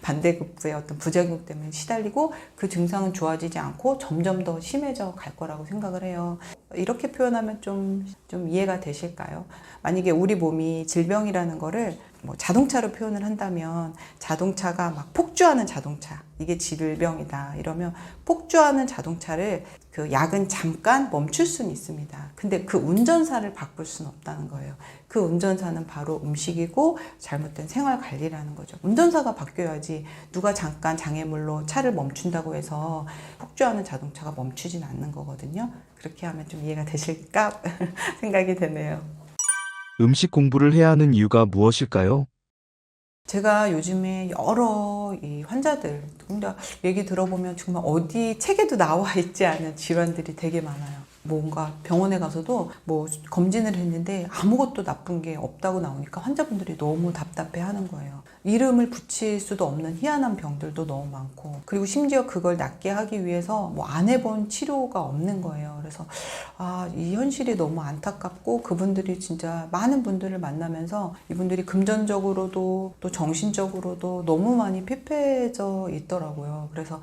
반대급부의 어떤 부작용 때문에 시달리고 그 증상은 좋아지지 않고 점점 더 심해져 갈 거라고 생각을 해요. 이렇게 표현하면 좀 이해가 되실까요? 만약에 우리 몸이 질병이라는 거를 뭐 자동차로 표현을 한다면 자동차가 막 폭주하는 자동차 이게 질병이다 이러면 폭주하는 자동차를 그 약은 잠깐 멈출 수는 있습니다. 근데 그 운전사를 바꿀 수는 없다는 거예요. 그 운전사는 바로 음식이고 잘못된 생활 관리라는 거죠. 운전사가 바뀌어야지 누가 잠깐 장애물로 차를 멈춘다고 해서 폭주하는 자동차가 멈추진 않는 거거든요. 그렇게 하면 좀 이해가 되실까 생각이 되네요. 음식 공부를 해야 하는 이유가 무엇일까요? 제가 요즘에 여러 이 환자들, 근데 얘기 들어보면 정말 어디 책에도 나와 있지 않은 질환들이 되게 많아요. 뭔가 병원에 가서도 뭐 검진을 했는데 아무것도 나쁜 게 없다고 나오니까 환자분들이 너무 답답해 하는 거예요. 이름을 붙일 수도 없는 희한한 병들도 너무 많고, 그리고 심지어 그걸 낫게 하기 위해서 뭐 안 해본 치료가 없는 거예요. 그래서 이 현실이 너무 안타깝고, 그분들이 진짜 많은 분들을 만나면서 이분들이 금전적으로도 또 정신적으로도 너무 많이 피폐해져 있더라고요. 그래서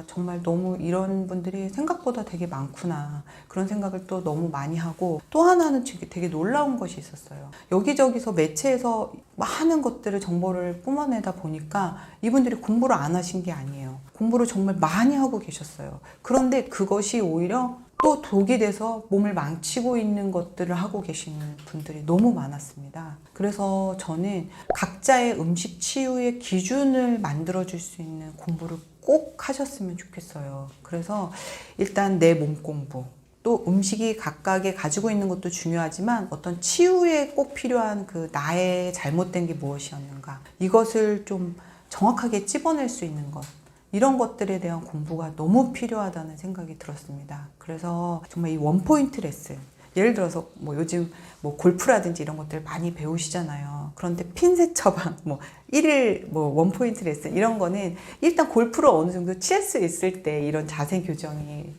정말 너무 이런 분들이 생각보다 되게 많구나, 그런 생각을 또 너무 많이 하고, 또 하나는 되게 놀라운 것이 있었어요. 여기저기서 매체에서 많은 것들을 정보를 뿜어내다 보니까 이분들이 공부를 안 하신 게 아니에요. 공부를 정말 많이 하고 계셨어요. 그런데 그것이 오히려 또 독이 돼서 몸을 망치고 있는 것들을 하고 계시는 분들이 너무 많았습니다. 그래서 저는 각자의 음식 치유의 기준을 만들어줄 수 있는 공부를 꼭 하셨으면 좋겠어요. 그래서 일단 내 몸 공부, 또 음식이 각각에 가지고 있는 것도 중요하지만 어떤 치유에 꼭 필요한 그 나의 잘못된 게 무엇이었는가, 이것을 좀 정확하게 찝어낼 수 있는 것, 이런 것들에 대한 공부가 너무 필요하다는 생각이 들었습니다. 그래서 정말 이 원포인트 레슨, 예를 들어서 뭐 요즘 뭐 골프라든지 이런 것들 많이 배우시잖아요. 그런데 핀셋 처방, 뭐 1일 뭐 원포인트 레슨 이런 거는 일단 골프를 어느 정도 칠 수 있을 때 이런 자세 교정이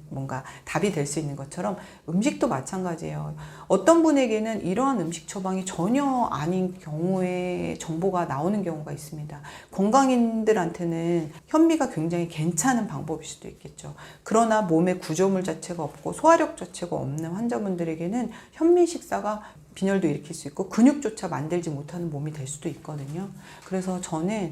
뭔가 답이 될 수 있는 것처럼 음식도 마찬가지예요. 어떤 분에게는 이러한 음식 처방이 전혀 아닌 경우에 정보가 나오는 경우가 있습니다. 건강인들한테는 현미가 굉장히 괜찮은 방법일 수도 있겠죠. 그러나 몸에 구조물 자체가 없고 소화력 자체가 없는 환자분들에게는 현미 식사가 빈혈도 일으킬 수 있고 근육조차 만들지 못하는 몸이 될 수도 있거든요. 그래서 저는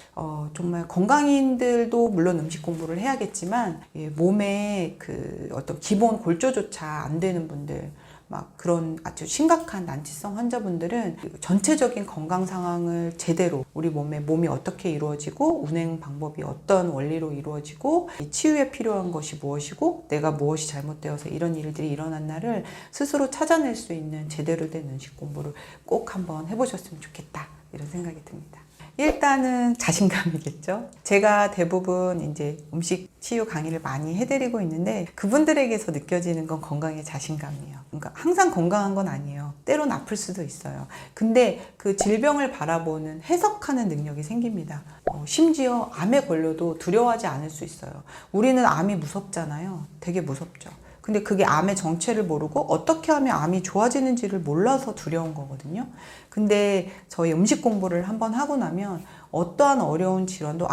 정말 건강인들도 물론 음식 공부를 해야겠지만 몸에 그 어떤 기본 골조조차 안 되는 분들, 막 그런 아주 심각한 난치성 환자분들은 전체적인 건강 상황을 제대로 우리 몸이 어떻게 이루어지고 운행 방법이 어떤 원리로 이루어지고 치유에 필요한 것이 무엇이고 내가 무엇이 잘못되어서 이런 일들이 일어난 날을 스스로 찾아낼 수 있는 제대로 된 음식 공부를 꼭 한번 해보셨으면 좋겠다, 이런 생각이 듭니다. 일단은 자신감이겠죠. 제가 대부분 이제 음식 치유 강의를 많이 해드리고 있는데 그분들에게서 느껴지는 건 건강의 자신감이에요. 그러니까 항상 건강한 건 아니에요. 때론 아플 수도 있어요. 근데 그 질병을 바라보는 해석하는 능력이 생깁니다. 심지어 암에 걸려도 두려워하지 않을 수 있어요. 우리는 암이 무섭잖아요. 되게 무섭죠. 근데 그게 암의 정체를 모르고 어떻게 하면 암이 좋아지는지를 몰라서 두려운 거거든요. 근데 저희 음식 공부를 한번 하고 나면 어떠한 어려운 질환도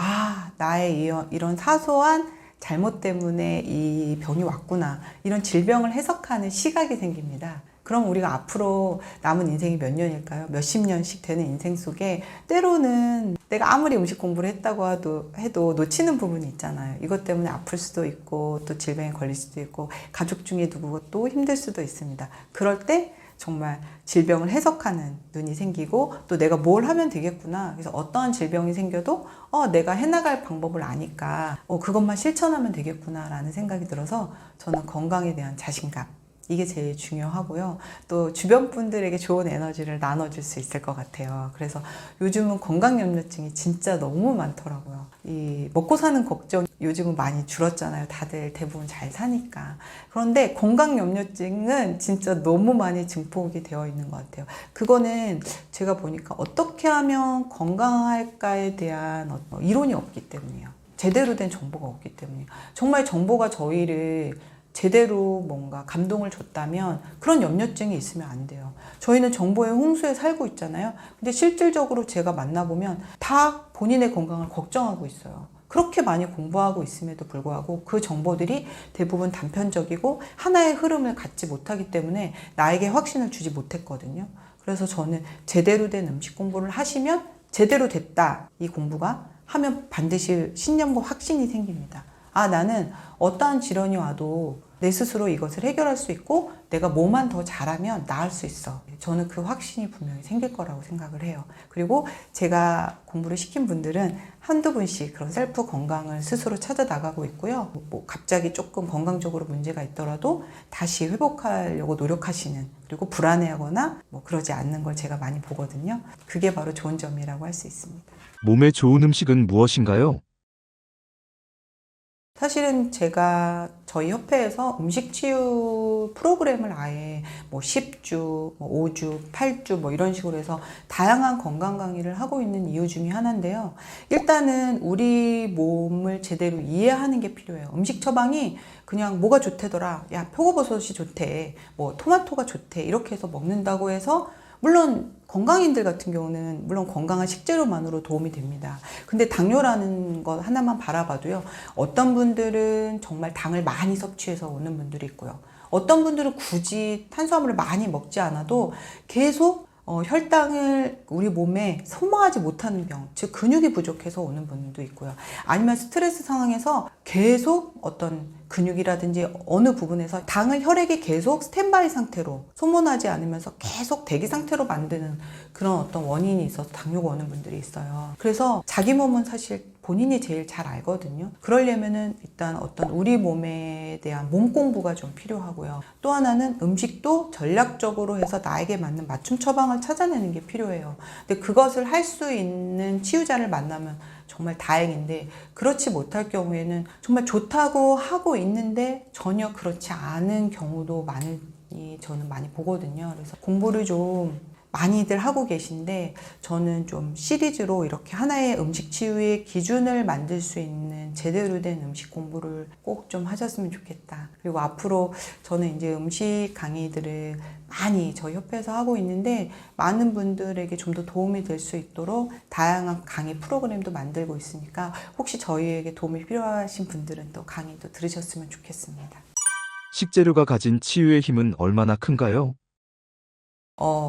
나의 이런 사소한 잘못 때문에 이 병이 왔구나, 이런 질병을 해석하는 시각이 생깁니다. 그럼 우리가 앞으로 남은 인생이 몇 년일까요? 몇십 년씩 되는 인생 속에 때로는 내가 아무리 음식 공부를 했다고 해도 놓치는 부분이 있잖아요. 이것 때문에 아플 수도 있고 또 질병에 걸릴 수도 있고 가족 중에 누구가 또 힘들 수도 있습니다. 그럴 때 정말 질병을 해석하는 눈이 생기고 또 내가 뭘 하면 되겠구나. 그래서 어떠한 질병이 생겨도 내가 해나갈 방법을 아니까 그것만 실천하면 되겠구나라는 생각이 들어서 저는 건강에 대한 자신감, 이게 제일 중요하고요. 또 주변 분들에게 좋은 에너지를 나눠줄 수 있을 것 같아요. 그래서 요즘은 건강염려증이 진짜 너무 많더라고요. 이 먹고 사는 걱정 요즘은 많이 줄었잖아요. 다들 대부분 잘 사니까. 그런데 건강염려증은 진짜 너무 많이 증폭이 되어 있는 것 같아요. 그거는 제가 보니까 어떻게 하면 건강할까에 대한 이론이 없기 때문이에요. 제대로 된 정보가 없기 때문이에요. 정말 정보가 저희를 제대로 뭔가 감동을 줬다면 그런 염려증이 있으면 안 돼요. 저희는 정보의 홍수에 살고 있잖아요. 근데 실질적으로 제가 만나보면 다 본인의 건강을 걱정하고 있어요. 그렇게 많이 공부하고 있음에도 불구하고 그 정보들이 대부분 단편적이고 하나의 흐름을 갖지 못하기 때문에 나에게 확신을 주지 못했거든요. 그래서 저는 제대로 된 음식 공부를 하시면 제대로 됐다, 이 공부가 하면 반드시 신념과 확신이 생깁니다. 나는 어떠한 질환이 와도 내 스스로 이것을 해결할 수 있고 내가 뭐만 더 잘하면 나을 수 있어. 저는 그 확신이 분명히 생길 거라고 생각을 해요. 그리고 제가 공부를 시킨 분들은 한두 분씩 그런 셀프 건강을 스스로 찾아 나가고 있고요. 갑자기 조금 건강적으로 문제가 있더라도 다시 회복하려고 노력하시는, 그리고 불안해하거나 그러지 않는 걸 제가 많이 보거든요. 그게 바로 좋은 점이라고 할 수 있습니다. 몸에 좋은 음식은 무엇인가요? 사실은 제가 저희 협회에서 음식치유 프로그램을 아예 10주, 5주, 8주 이런 식으로 해서 다양한 건강 강의를 하고 있는 이유 중에 하나인데요. 일단은 우리 몸을 제대로 이해하는 게 필요해요. 음식 처방이 그냥 뭐가 좋대더라, 야 표고버섯이 좋대, 토마토가 좋대, 이렇게 해서 먹는다고 해서, 물론 건강인들 같은 경우는 물론 건강한 식재료만으로 도움이 됩니다. 근데 당뇨라는 것 하나만 바라봐도요, 어떤 분들은 정말 당을 많이 섭취해서 오는 분들이 있고요. 어떤 분들은 굳이 탄수화물을 많이 먹지 않아도 계속 혈당을 우리 몸에 소모하지 못하는 병, 즉 근육이 부족해서 오는 분도 있고요. 아니면 스트레스 상황에서 계속 어떤 근육이라든지 어느 부분에서 당을 혈액이 계속 스탠바이 상태로 소모하지 않으면서 계속 대기 상태로 만드는 그런 어떤 원인이 있어서 당뇨가 오는 분들이 있어요. 그래서 자기 몸은 사실 본인이 제일 잘 알거든요. 그러려면은 일단 어떤 우리 몸에 대한 몸 공부가 좀 필요하고요. 또 하나는 음식도 전략적으로 해서 나에게 맞는 맞춤 처방을 찾아내는 게 필요해요. 근데 그것을 할 수 있는 치유자를 만나면 정말 다행인데, 그렇지 못할 경우에는 정말 좋다고 하고 있는데 전혀 그렇지 않은 경우도 저는 많이 보거든요. 그래서 공부를 좀 많이들 하고 계신데, 저는 좀 시리즈로 이렇게 하나의 음식 치유의 기준을 만들 수 있는 제대로 된 음식 공부를 꼭 좀 하셨으면 좋겠다. 그리고 앞으로 저는 이제 음식 강의들을 많이 저희 협회에서 하고 있는데, 많은 분들에게 좀 더 도움이 될 수 있도록 다양한 강의 프로그램도 만들고 있으니까 혹시 저희에게 도움이 필요하신 분들은 또 강의도 들으셨으면 좋겠습니다. 식재료가 가진 치유의 힘은 얼마나 큰가요?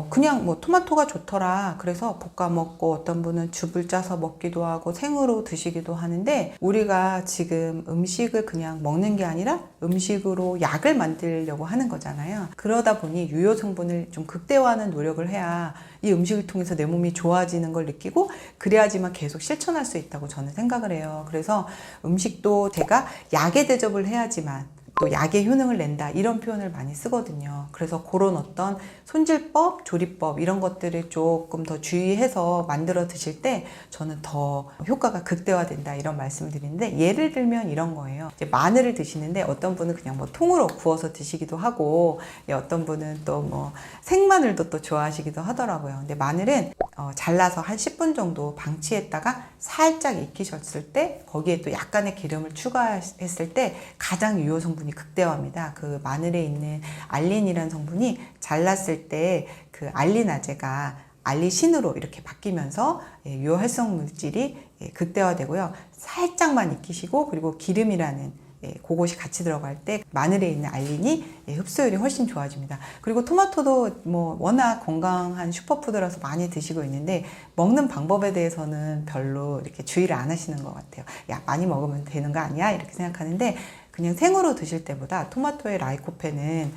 그냥 뭐 토마토가 좋더라. 그래서 볶아 먹고, 어떤 분은 즙을 짜서 먹기도 하고 생으로 드시기도 하는데, 우리가 지금 음식을 그냥 먹는 게 아니라 음식으로 약을 만들려고 하는 거잖아요. 그러다 보니 유효 성분을 좀 극대화하는 노력을 해야 이 음식을 통해서 내 몸이 좋아지는 걸 느끼고, 그래야지만 계속 실천할 수 있다고 저는 생각을 해요. 그래서 음식도 제가 약에 대접을 해야지만 또 약의 효능을 낸다, 이런 표현을 많이 쓰거든요. 그래서 그런 어떤 손질법, 조리법 이런 것들을 조금 더 주의해서 만들어 드실 때 저는 더 효과가 극대화된다, 이런 말씀을 드리는데, 예를 들면 이런 거예요. 이제 마늘을 드시는데 어떤 분은 그냥 뭐 통으로 구워서 드시기도 하고, 어떤 분은 또 뭐 생마늘도 또 좋아하시기도 하더라고요. 근데 마늘은 잘라서 한 10분 정도 방치했다가 살짝 익히셨을 때 거기에 또 약간의 기름을 추가했을 때 가장 유효 성분이 극대화입니다. 그 마늘에 있는 알린이라는 성분이 잘랐을 때 그 알리나제가 알리신으로 이렇게 바뀌면서 유효 활성 물질이 극대화되고요. 살짝만 익히시고, 그리고 기름이라는 그것이 같이 들어갈 때 마늘에 있는 알린이 흡수율이 훨씬 좋아집니다. 그리고 토마토도 뭐 워낙 건강한 슈퍼푸드라서 많이 드시고 있는데, 먹는 방법에 대해서는 별로 이렇게 주의를 안 하시는 것 같아요. 야, 많이 먹으면 되는 거 아니야? 이렇게 생각하는데, 그냥 생으로 드실 때보다 토마토의 라이코펜은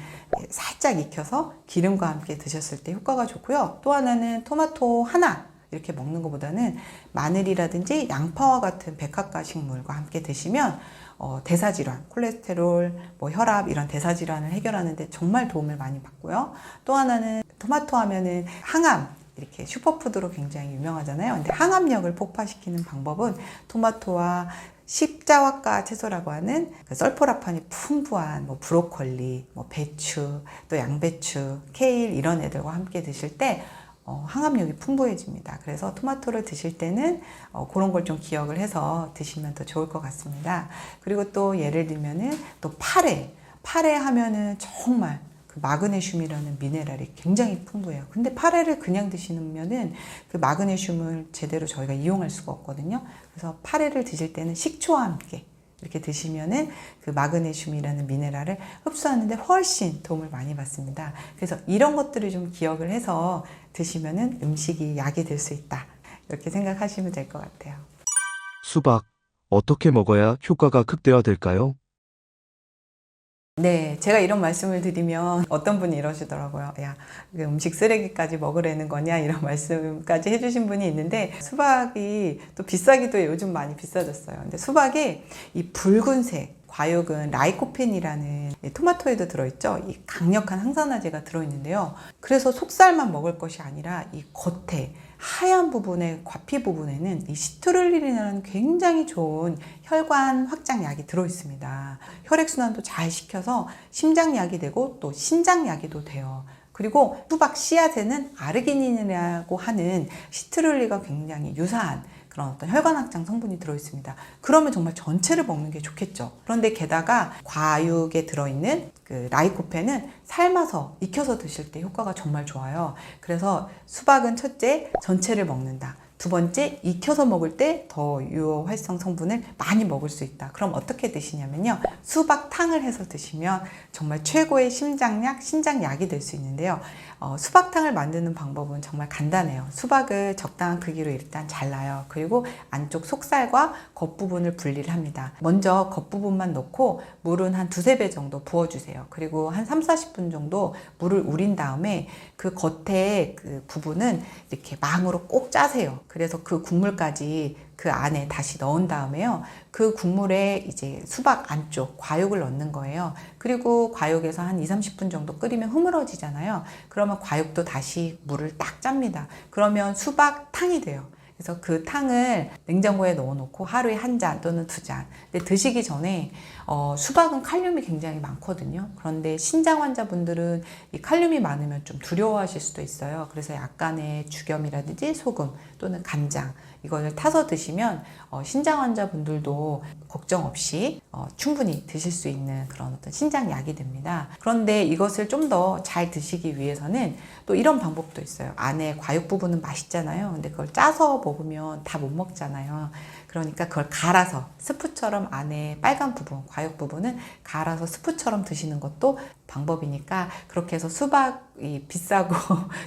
살짝 익혀서 기름과 함께 드셨을 때 효과가 좋고요. 또 하나는 토마토 하나 이렇게 먹는 것보다는 마늘이라든지 양파와 같은 백합과 식물과 함께 드시면 대사질환, 콜레스테롤, 뭐 혈압, 이런 대사질환을 해결하는 데 정말 도움을 많이 받고요. 또 하나는 토마토 하면은 항암, 이렇게 슈퍼푸드로 굉장히 유명하잖아요. 근데 항암력을 폭발시키는 방법은 토마토와 십자화과 채소라고 하는 그 설포라판이 풍부한 뭐 브로콜리, 뭐 배추, 또 양배추, 케일 이런 애들과 함께 드실 때 항암력이 풍부해집니다. 그래서 토마토를 드실 때는 그런 걸 좀 기억을 해서 드시면 더 좋을 것 같습니다. 그리고 또 예를 들면은 또 파래 하면은 정말 그 마그네슘이라는 미네랄이 굉장히 풍부해요. 근데 파래를 그냥 드시면은 그 마그네슘을 제대로 저희가 이용할 수가 없거든요. 그래서 파래를 드실 때는 식초와 함께 이렇게 드시면은 그 마그네슘이라는 미네랄을 흡수하는데 훨씬 도움을 많이 받습니다. 그래서 이런 것들을 좀 기억을 해서 드시면은 음식이 약이 될 수 있다, 이렇게 생각하시면 될 것 같아요. 수박, 어떻게 먹어야 효과가 극대화될까요? 네, 제가 이런 말씀을 드리면 어떤 분이 이러시더라고요. 야, 그 음식 쓰레기까지 먹으라는 거냐, 이런 말씀까지 해주신 분이 있는데, 수박이 또 비싸기도 해요. 요즘 많이 비싸졌어요. 근데 수박이 이 붉은색 과육은 라이코펜이라는 토마토에도 들어있죠. 이 강력한 항산화제가 들어있는데요. 그래서 속살만 먹을 것이 아니라 이 겉에 하얀 부분에, 과피 부분에는 이 시트룰린이라는 굉장히 좋은 혈관 확장약이 들어있습니다. 혈액순환도 잘 시켜서 심장약이 되고 또 신장약이도 돼요. 그리고 수박 씨앗에는 아르기닌이라고 하는 시트룰린과 굉장히 유사한 그런 어떤 혈관 확장 성분이 들어있습니다. 그러면 정말 전체를 먹는 게 좋겠죠. 그런데 게다가 과육에 들어있는 그 라이코펜은 삶아서 익혀서 드실 때 효과가 정말 좋아요. 그래서 수박은 첫째, 전체를 먹는다. 두 번째, 익혀서 먹을 때 더 유효 활성 성분을 많이 먹을 수 있다. 그럼 어떻게 드시냐면요, 수박탕을 해서 드시면 정말 최고의 심장약, 신장약이 될 수 있는데요. 수박탕을 만드는 방법은 정말 간단해요. 수박을 적당한 크기로 일단 잘라요. 그리고 안쪽 속살과 겉부분을 분리를 합니다. 먼저 겉부분만 넣고 물은 한 2-3배 정도 부어주세요. 그리고 한 3-40분 정도 물을 우린 다음에 그 겉에 그 부분은 이렇게 망으로 꼭 짜세요. 그래서 그 국물까지 그 안에 다시 넣은 다음에요. 그 국물에 이제 수박 안쪽 과육을 넣는 거예요. 그리고 과육에서 한 2-30분 정도 끓이면 흐물어지잖아요. 그러면 과육도 다시 물을 딱 짭니다. 그러면 수박탕이 돼요. 그래서 그 탕을 냉장고에 넣어놓고 하루에 1잔 또는 2잔. 근데 드시기 전에 수박은 칼륨이 굉장히 많거든요. 그런데 신장 환자분들은 이 칼륨이 많으면 좀 두려워하실 수도 있어요. 그래서 약간의 죽염이라든지 소금 또는 간장 이걸 타서 드시면 신장 환자분들도 걱정 없이 충분히 드실 수 있는 그런 어떤 신장약이 됩니다. 그런데 이것을 좀 더 잘 드시기 위해서는 또 이런 방법도 있어요. 안에 과육 부분은 맛있잖아요. 근데 그걸 짜서 먹으면 다 못 먹잖아요. 그러니까 그걸 갈아서 스프처럼 안에 빨간 부분, 과육 부분은 갈아서 스프처럼 드시는 것도 방법이니까 그렇게 해서 수박이 비싸고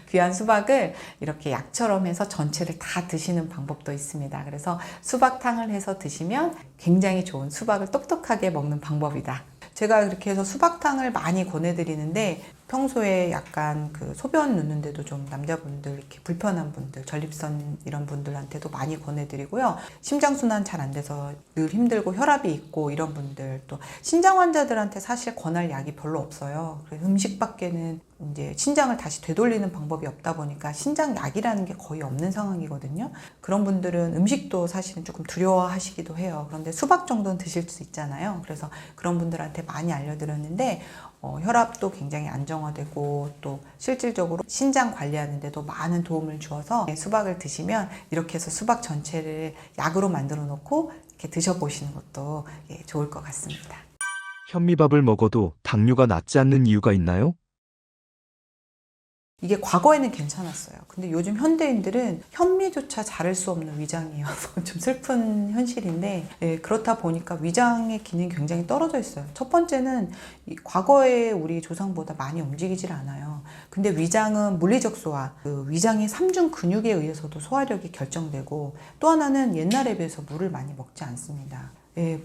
귀한 수박을 이렇게 약처럼 해서 전체를 다 드시는 방법도 있습니다. 그래서 수박탕을 해서 드시면 굉장히 좋은 수박을 똑똑하게 먹는 방법이다. 제가 그렇게 해서 수박탕을 많이 권해드리는데 평소에 약간 그 소변 누는데도 좀 남자분들 이렇게 불편한 분들, 전립선 이런 분들한테도 많이 권해드리고요. 심장순환 잘 안 돼서 늘 힘들고 혈압이 있고 이런 분들 또 신장 환자들한테 사실 권할 약이 별로 없어요. 그래서 음식밖에는 이제 신장을 다시 되돌리는 방법이 없다 보니까 신장 약이라는 게 거의 없는 상황이거든요. 그런 분들은 음식도 사실은 조금 두려워하시기도 해요. 그런데 수박 정도는 드실 수 있잖아요. 그래서 그런 분들한테 많이 알려드렸는데 혈압도 굉장히 안정화되고 또 실질적으로 신장 관리하는 데도 많은 도움을 주어서 수박을 드시면 이렇게 해서 수박 전체를 약으로 만들어 놓고 이렇게 드셔보시는 것도 좋을 것 같습니다. 현미밥을 먹어도 당뇨가 낫지 않는 이유가 있나요? 이게 과거에는 괜찮았어요. 근데 요즘 현대인들은 현미조차 자를 수 없는 위장이에요. 좀 슬픈 현실인데 그렇다 보니까 위장의 기능이 굉장히 떨어져 있어요. 첫 번째는 과거에 우리 조상보다 많이 움직이질 않아요. 근데 위장은 물리적 소화, 그 위장의 3중 근육에 의해서도 소화력이 결정되고 또 하나는 옛날에 비해서 물을 많이 먹지 않습니다.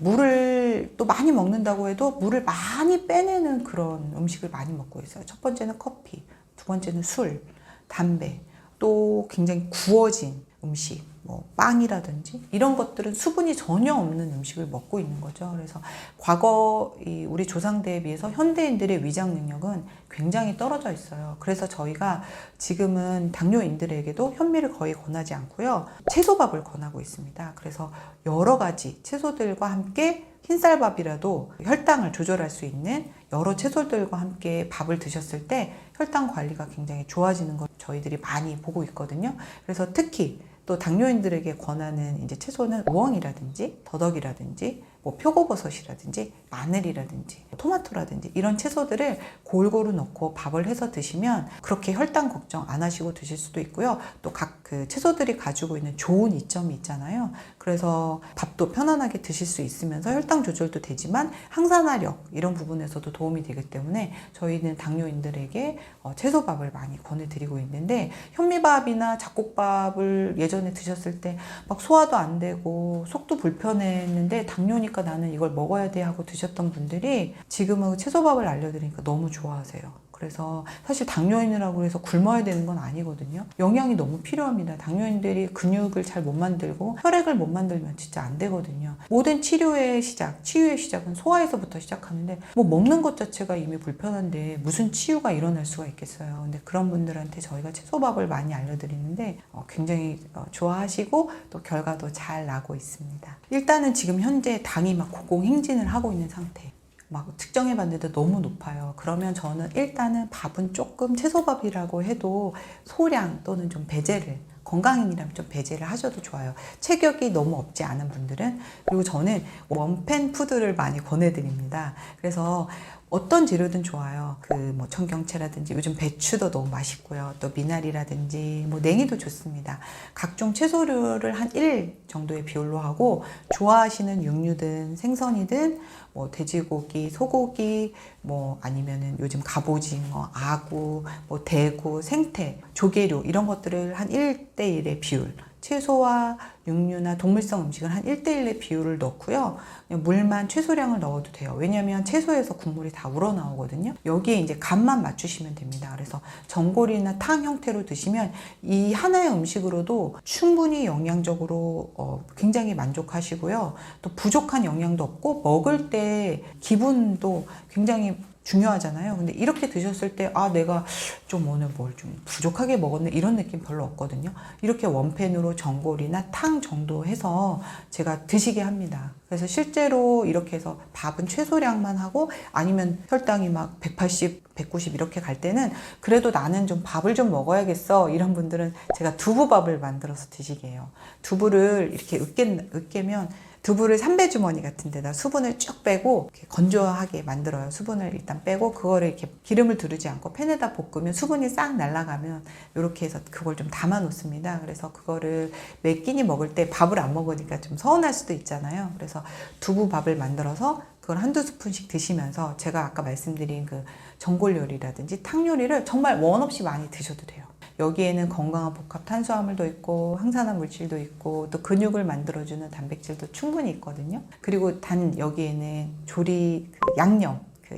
물을 또 많이 먹는다고 해도 물을 많이 빼내는 그런 음식을 많이 먹고 있어요. 첫 번째는 커피, 두 번째는 술, 담배, 또 굉장히 구워진 음식, 뭐 빵이라든지 이런 것들은 수분이 전혀 없는 음식을 먹고 있는 거죠. 그래서 과거 우리 조상대에 비해서 현대인들의 위장 능력은 굉장히 떨어져 있어요. 그래서 저희가 지금은 당뇨인들에게도 현미를 거의 권하지 않고요. 채소밥을 권하고 있습니다. 그래서 여러 가지 채소들과 함께 흰쌀밥이라도 혈당을 조절할 수 있는 여러 채소들과 함께 밥을 드셨을 때 혈당 관리가 굉장히 좋아지는 걸 저희들이 많이 보고 있거든요. 그래서 특히 또 당뇨인들에게 권하는 이제 채소는 우엉이라든지 더덕이라든지 뭐 표고버섯이라든지 마늘이라든지 토마토라든지 이런 채소들을 골고루 넣고 밥을 해서 드시면 그렇게 혈당 걱정 안 하시고 드실 수도 있고요. 또 각 그 채소들이 가지고 있는 좋은 이점이 있잖아요. 그래서 밥도 편안하게 드실 수 있으면서 혈당 조절도 되지만 항산화력 이런 부분에서도 도움이 되기 때문에 저희는 당뇨인들에게 채소밥을 많이 권해드리고 있는데 현미밥이나 잡곡밥을 예전에 드셨을 때 막 소화도 안 되고 속도 불편했는데 당뇨니까 나는 이걸 먹어야 돼 하고 드셨던 분들이 지금은 채소밥을 알려드리니까 너무 좋아하세요. 그래서 사실 당뇨인이라고 해서 굶어야 되는 건 아니거든요. 영양이 너무 필요합니다. 당뇨인들이 근육을 잘 못 만들고 혈액을 못 만들면 진짜 안 되거든요. 모든 치료의 시작, 치유의 시작은 소화에서부터 시작하는데 뭐 먹는 것 자체가 이미 불편한데 무슨 치유가 일어날 수가 있겠어요. 근데 그런 분들한테 저희가 채소밥을 많이 알려드리는데 굉장히 좋아하시고 또 결과도 잘 나고 있습니다. 일단은 지금 현재 당이 막 고공행진을 하고 있는 상태. 막 측정해 봤는데 너무 높아요. 그러면 저는 일단은 밥은 조금 채소밥이라고 해도 소량 또는 좀 배제를 건강인이라면 좀 배제를 하셔도 좋아요. 체격이 너무 없지 않은 분들은. 그리고 저는 원팬 푸드를 많이 권해드립니다. 그래서 어떤 재료든 좋아요. 그 뭐 청경채라든지 요즘 배추도 너무 맛있고요. 또 미나리라든지 뭐 냉이도 좋습니다. 각종 채소류를 한 1 정도의 비율로 하고 좋아하시는 육류든 생선이든 뭐 돼지고기, 소고기, 뭐 아니면은 요즘 갑오징어, 아구, 뭐 대구, 생태, 조개류 이런 것들을 한 1대1의 비율 채소와 육류나 동물성 음식은 한 1대1의 비율을 넣고요. 그냥 물만 최소량을 넣어도 돼요. 왜냐하면 채소에서 국물이 다 우러나오거든요. 여기에 이제 간만 맞추시면 됩니다. 그래서 전골이나 탕 형태로 드시면 이 하나의 음식으로도 충분히 영양적으로 굉장히 만족하시고요. 또 부족한 영양도 없고 먹을 때 기분도 굉장히 중요하잖아요. 근데 이렇게 드셨을 때, 아, 내가 좀 오늘 뭘 좀 부족하게 먹었네. 이런 느낌 별로 없거든요. 이렇게 원팬으로 전골이나 탕 정도 해서 제가 드시게 합니다. 그래서 실제로 이렇게 해서 밥은 최소량만 하고 아니면 혈당이 막 180, 190 이렇게 갈 때는 그래도 나는 좀 밥을 좀 먹어야겠어. 이런 분들은 제가 두부밥을 만들어서 드시게 해요. 두부를 이렇게 으깨면 두부를 삼배 주머니 같은 데다 수분을 쭉 빼고 이렇게 건조하게 만들어요. 수분을 일단 빼고 그거를 이렇게 기름을 두르지 않고 팬에다 볶으면 수분이 싹 날아가면 이렇게 해서 그걸 좀 담아 놓습니다. 그래서 그거를 매 끼니 먹을 때 밥을 안 먹으니까 좀 서운할 수도 있잖아요. 그래서 두부밥을 만들어서 그걸 한두 스푼씩 드시면서 제가 아까 말씀드린 그 전골 요리라든지 탕 요리를 정말 원 없이 많이 드셔도 돼요. 여기에는 건강한 복합 탄수화물도 있고 항산화 물질도 있고 또 근육을 만들어주는 단백질도 충분히 있거든요. 그리고 단 여기에는 조리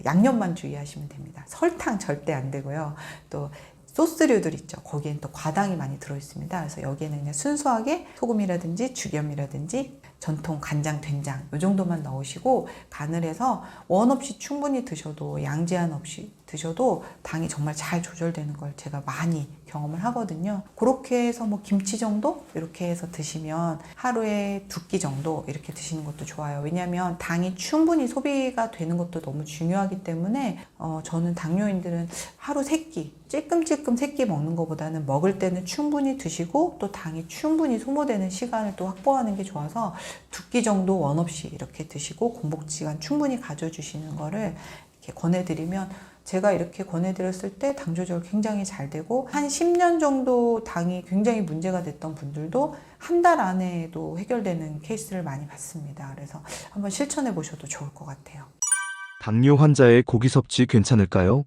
양념만 주의하시면 됩니다. 설탕 절대 안 되고요. 또 소스류들 있죠. 거기엔 또 과당이 많이 들어있습니다. 그래서 여기에는 그냥 순수하게 소금이라든지 죽염이라든지 전통 간장, 된장 이 정도만 넣으시고 간을 해서 원 없이 충분히 드셔도 양 제한 없이 드셔도 당이 정말 잘 조절되는 걸 제가 많이 경험을 하거든요. 그렇게 해서 뭐 김치 정도 이렇게 해서 드시면 하루에 2끼 정도 이렇게 드시는 것도 좋아요. 왜냐하면 당이 충분히 소비가 되는 것도 너무 중요하기 때문에 저는 당뇨인들은 하루 3끼 찔끔찔끔 3끼 먹는 것보다는 먹을 때는 충분히 드시고 또 당이 충분히 소모되는 시간을 또 확보하는 게 좋아서 2끼 정도 원 없이 이렇게 드시고 공복지간 충분히 가져주시는 거를 이렇게 권해드리면 제가 이렇게 권해드렸을 때 당 조절 굉장히 잘 되고 한 10년 정도 당이 굉장히 문제가 됐던 분들도 한 달 안에도 해결되는 케이스를 많이 봤습니다. 그래서 한번 실천해 보셔도 좋을 것 같아요. 당뇨 환자의 고기 섭취 괜찮을까요?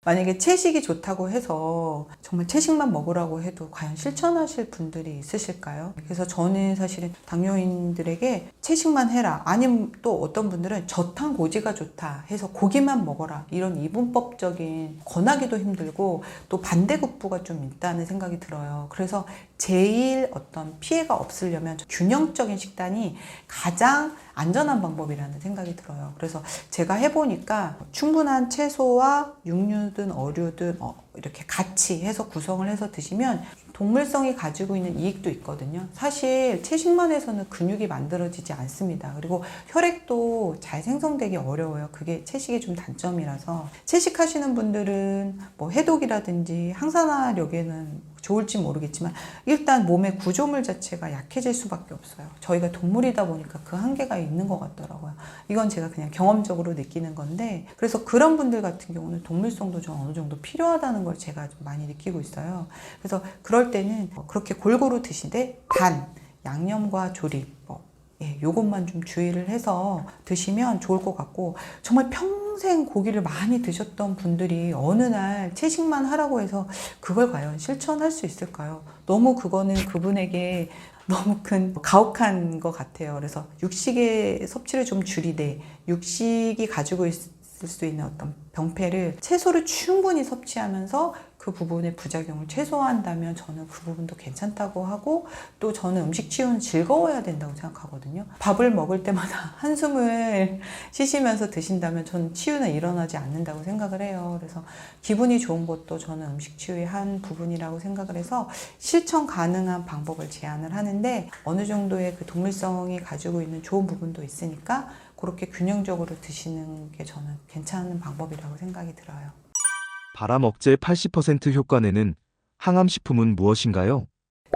만약에 채식이 좋다고 해서 정말 채식만 먹으라고 해도 과연 실천하실 분들이 있으실까요? 그래서 저는 사실은 당뇨인들에게 채식만 해라. 아니면 또 어떤 분들은 저탄고지가 좋다 해서 고기만 먹어라. 이런 이분법적인 권하기도 힘들고 또 반대급부가 좀 있다는 생각이 들어요. 그래서 제일 어떤 피해가 없으려면 균형적인 식단이 가장 안전한 방법이라는 생각이 들어요. 그래서 제가 해보니까 충분한 채소와 육류든 어류든 이렇게 같이 해서 구성을 해서 드시면 동물성이 가지고 있는 이익도 있거든요. 사실 채식만 해서는 근육이 만들어지지 않습니다. 그리고 혈액도 잘 생성되기 어려워요. 그게 채식의 좀 단점이라서 채식하시는 분들은 뭐 해독이라든지 항산화력에는 좋을지 모르겠지만 일단 몸의 구조물 자체가 약해질 수밖에 없어요. 저희가 동물이다 보니까 그 한계가 있는 것 같더라고요. 이건 제가 그냥 경험적으로 느끼는 건데 그래서 그런 분들 같은 경우는 동물성도 좀 어느 정도 필요하다는 걸 제가 좀 많이 느끼고 있어요. 그래서 그럴 때는 그렇게 골고루 드시되 단, 양념과 조리 요것만 좀 주의를 해서 드시면 좋을 것 같고 정말 평생 고기를 많이 드셨던 분들이 어느 날 채식만 하라고 해서 그걸 과연 실천할 수 있을까요? 너무 그거는 그분에게 너무 큰 가혹한 것 같아요. 그래서 육식의 섭취를 좀 줄이되 육식이 가지고 있을 수 있는 어떤 병폐를 채소를 충분히 섭취하면서 그 부분의 부작용을 최소화한다면 저는 그 부분도 괜찮다고 하고 또 저는 음식 치유는 즐거워야 된다고 생각하거든요. 밥을 먹을 때마다 한숨을 쉬시면서 드신다면 저는 치유는 일어나지 않는다고 생각을 해요. 그래서 기분이 좋은 것도 저는 음식 치유의 한 부분이라고 생각을 해서 실천 가능한 방법을 제안을 하는데 어느 정도의 그 동물성이 가지고 있는 좋은 부분도 있으니까 그렇게 균형적으로 드시는 게 저는 괜찮은 방법이라고 생각이 들어요. 바람 억제 80% 효과내는 항암식품은 무엇인가요?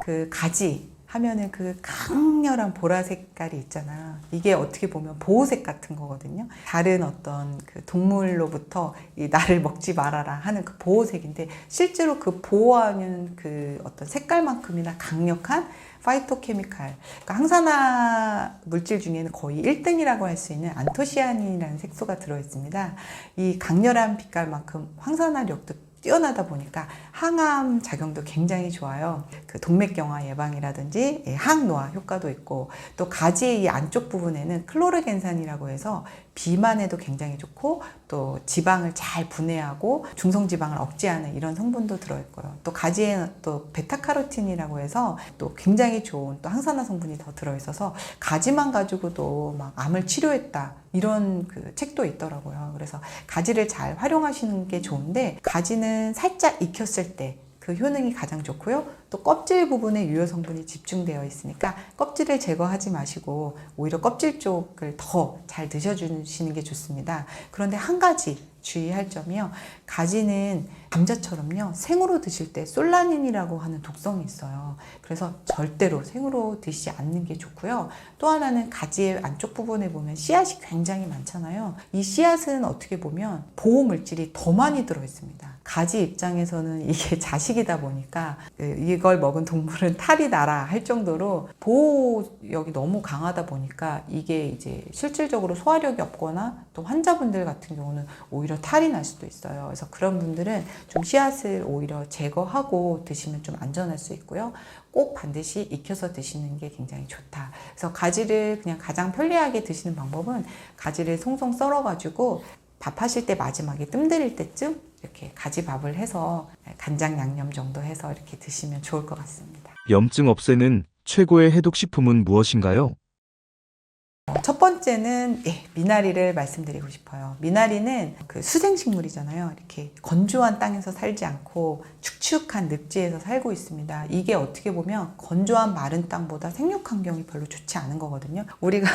그 가지 하면은 그 강렬한 보라 색깔이 있잖아. 이게 어떻게 보면 보호색 같은 거거든요. 다른 어떤 그 동물로부터 이 나를 먹지 말아라 하는 그 보호색인데 실제로 그 보호하는 그 어떤 색깔만큼이나 강력한 파이토케미칼, 그러니까 항산화 물질 중에는 거의 1등이라고 할 수 있는 안토시아닌이라는 색소가 들어있습니다. 이 강렬한 빛깔만큼 항산화력도 뛰어나다 보니까 항암 작용도 굉장히 좋아요. 그 동맥경화 예방이라든지 항노화 효과도 있고, 또 가지의 이 안쪽 부분에는 클로르겐산이라고 해서 비만에도 굉장히 좋고, 또 지방을 잘 분해하고 중성지방을 억제하는 이런 성분도 들어있고요. 또 가지에 또 베타카로틴이라고 해서 또 굉장히 좋은 또 항산화 성분이 더 들어있어서 가지만 가지고도 막 암을 치료했다 이런 그 책도 있더라고요. 그래서 가지를 잘 활용하시는 게 좋은데, 가지는 살짝 익혔을 때 그 효능이 가장 좋고요. 또 껍질 부분에 유효 성분이 집중되어 있으니까 껍질을 제거하지 마시고 오히려 껍질 쪽을 더 잘 드셔주시는 게 좋습니다. 그런데 한 가지 주의할 점이요. 가지는 감자처럼요, 생으로 드실 때 솔라닌이라고 하는 독성이 있어요. 그래서 절대로 생으로 드시지 않는 게 좋고요. 또 하나는 가지의 안쪽 부분에 보면 씨앗이 굉장히 많잖아요. 이 씨앗은 어떻게 보면 보호 물질이 더 많이 들어 있습니다. 가지 입장에서는 이게 자식이다 보니까 이걸 먹은 동물은 탈이 나라 할 정도로 보호력이 너무 강하다 보니까 이게 이제 실질적으로 소화력이 없거나 또 환자분들 같은 경우는 오히려 탈이 날 수도 있어요. 그래서 그런 분들은 좀 씨앗을 오히려 제거하고 드시면 좀 안전할 수 있고요. 꼭 반드시 익혀서 드시는 게 굉장히 좋다. 그래서 가지를 그냥 가장 편리하게 드시는 방법은 가지를 송송 썰어가지고 밥하실 때 마지막에 뜸들일 때쯤 이렇게 가지밥을 해서 간장 양념 정도 해서 이렇게 드시면 좋을 것 같습니다. 염증 없애는 최고의 해독식품은 무엇인가요? 첫 번째는 미나리를 말씀드리고 싶어요. 미나리는 그 수생식물이잖아요. 이렇게 건조한 땅에서 살지 않고 축축한 늪지에서 살고 있습니다. 이게 어떻게 보면 건조한 마른 땅보다 생육 환경이 별로 좋지 않은 거거든요. 우리가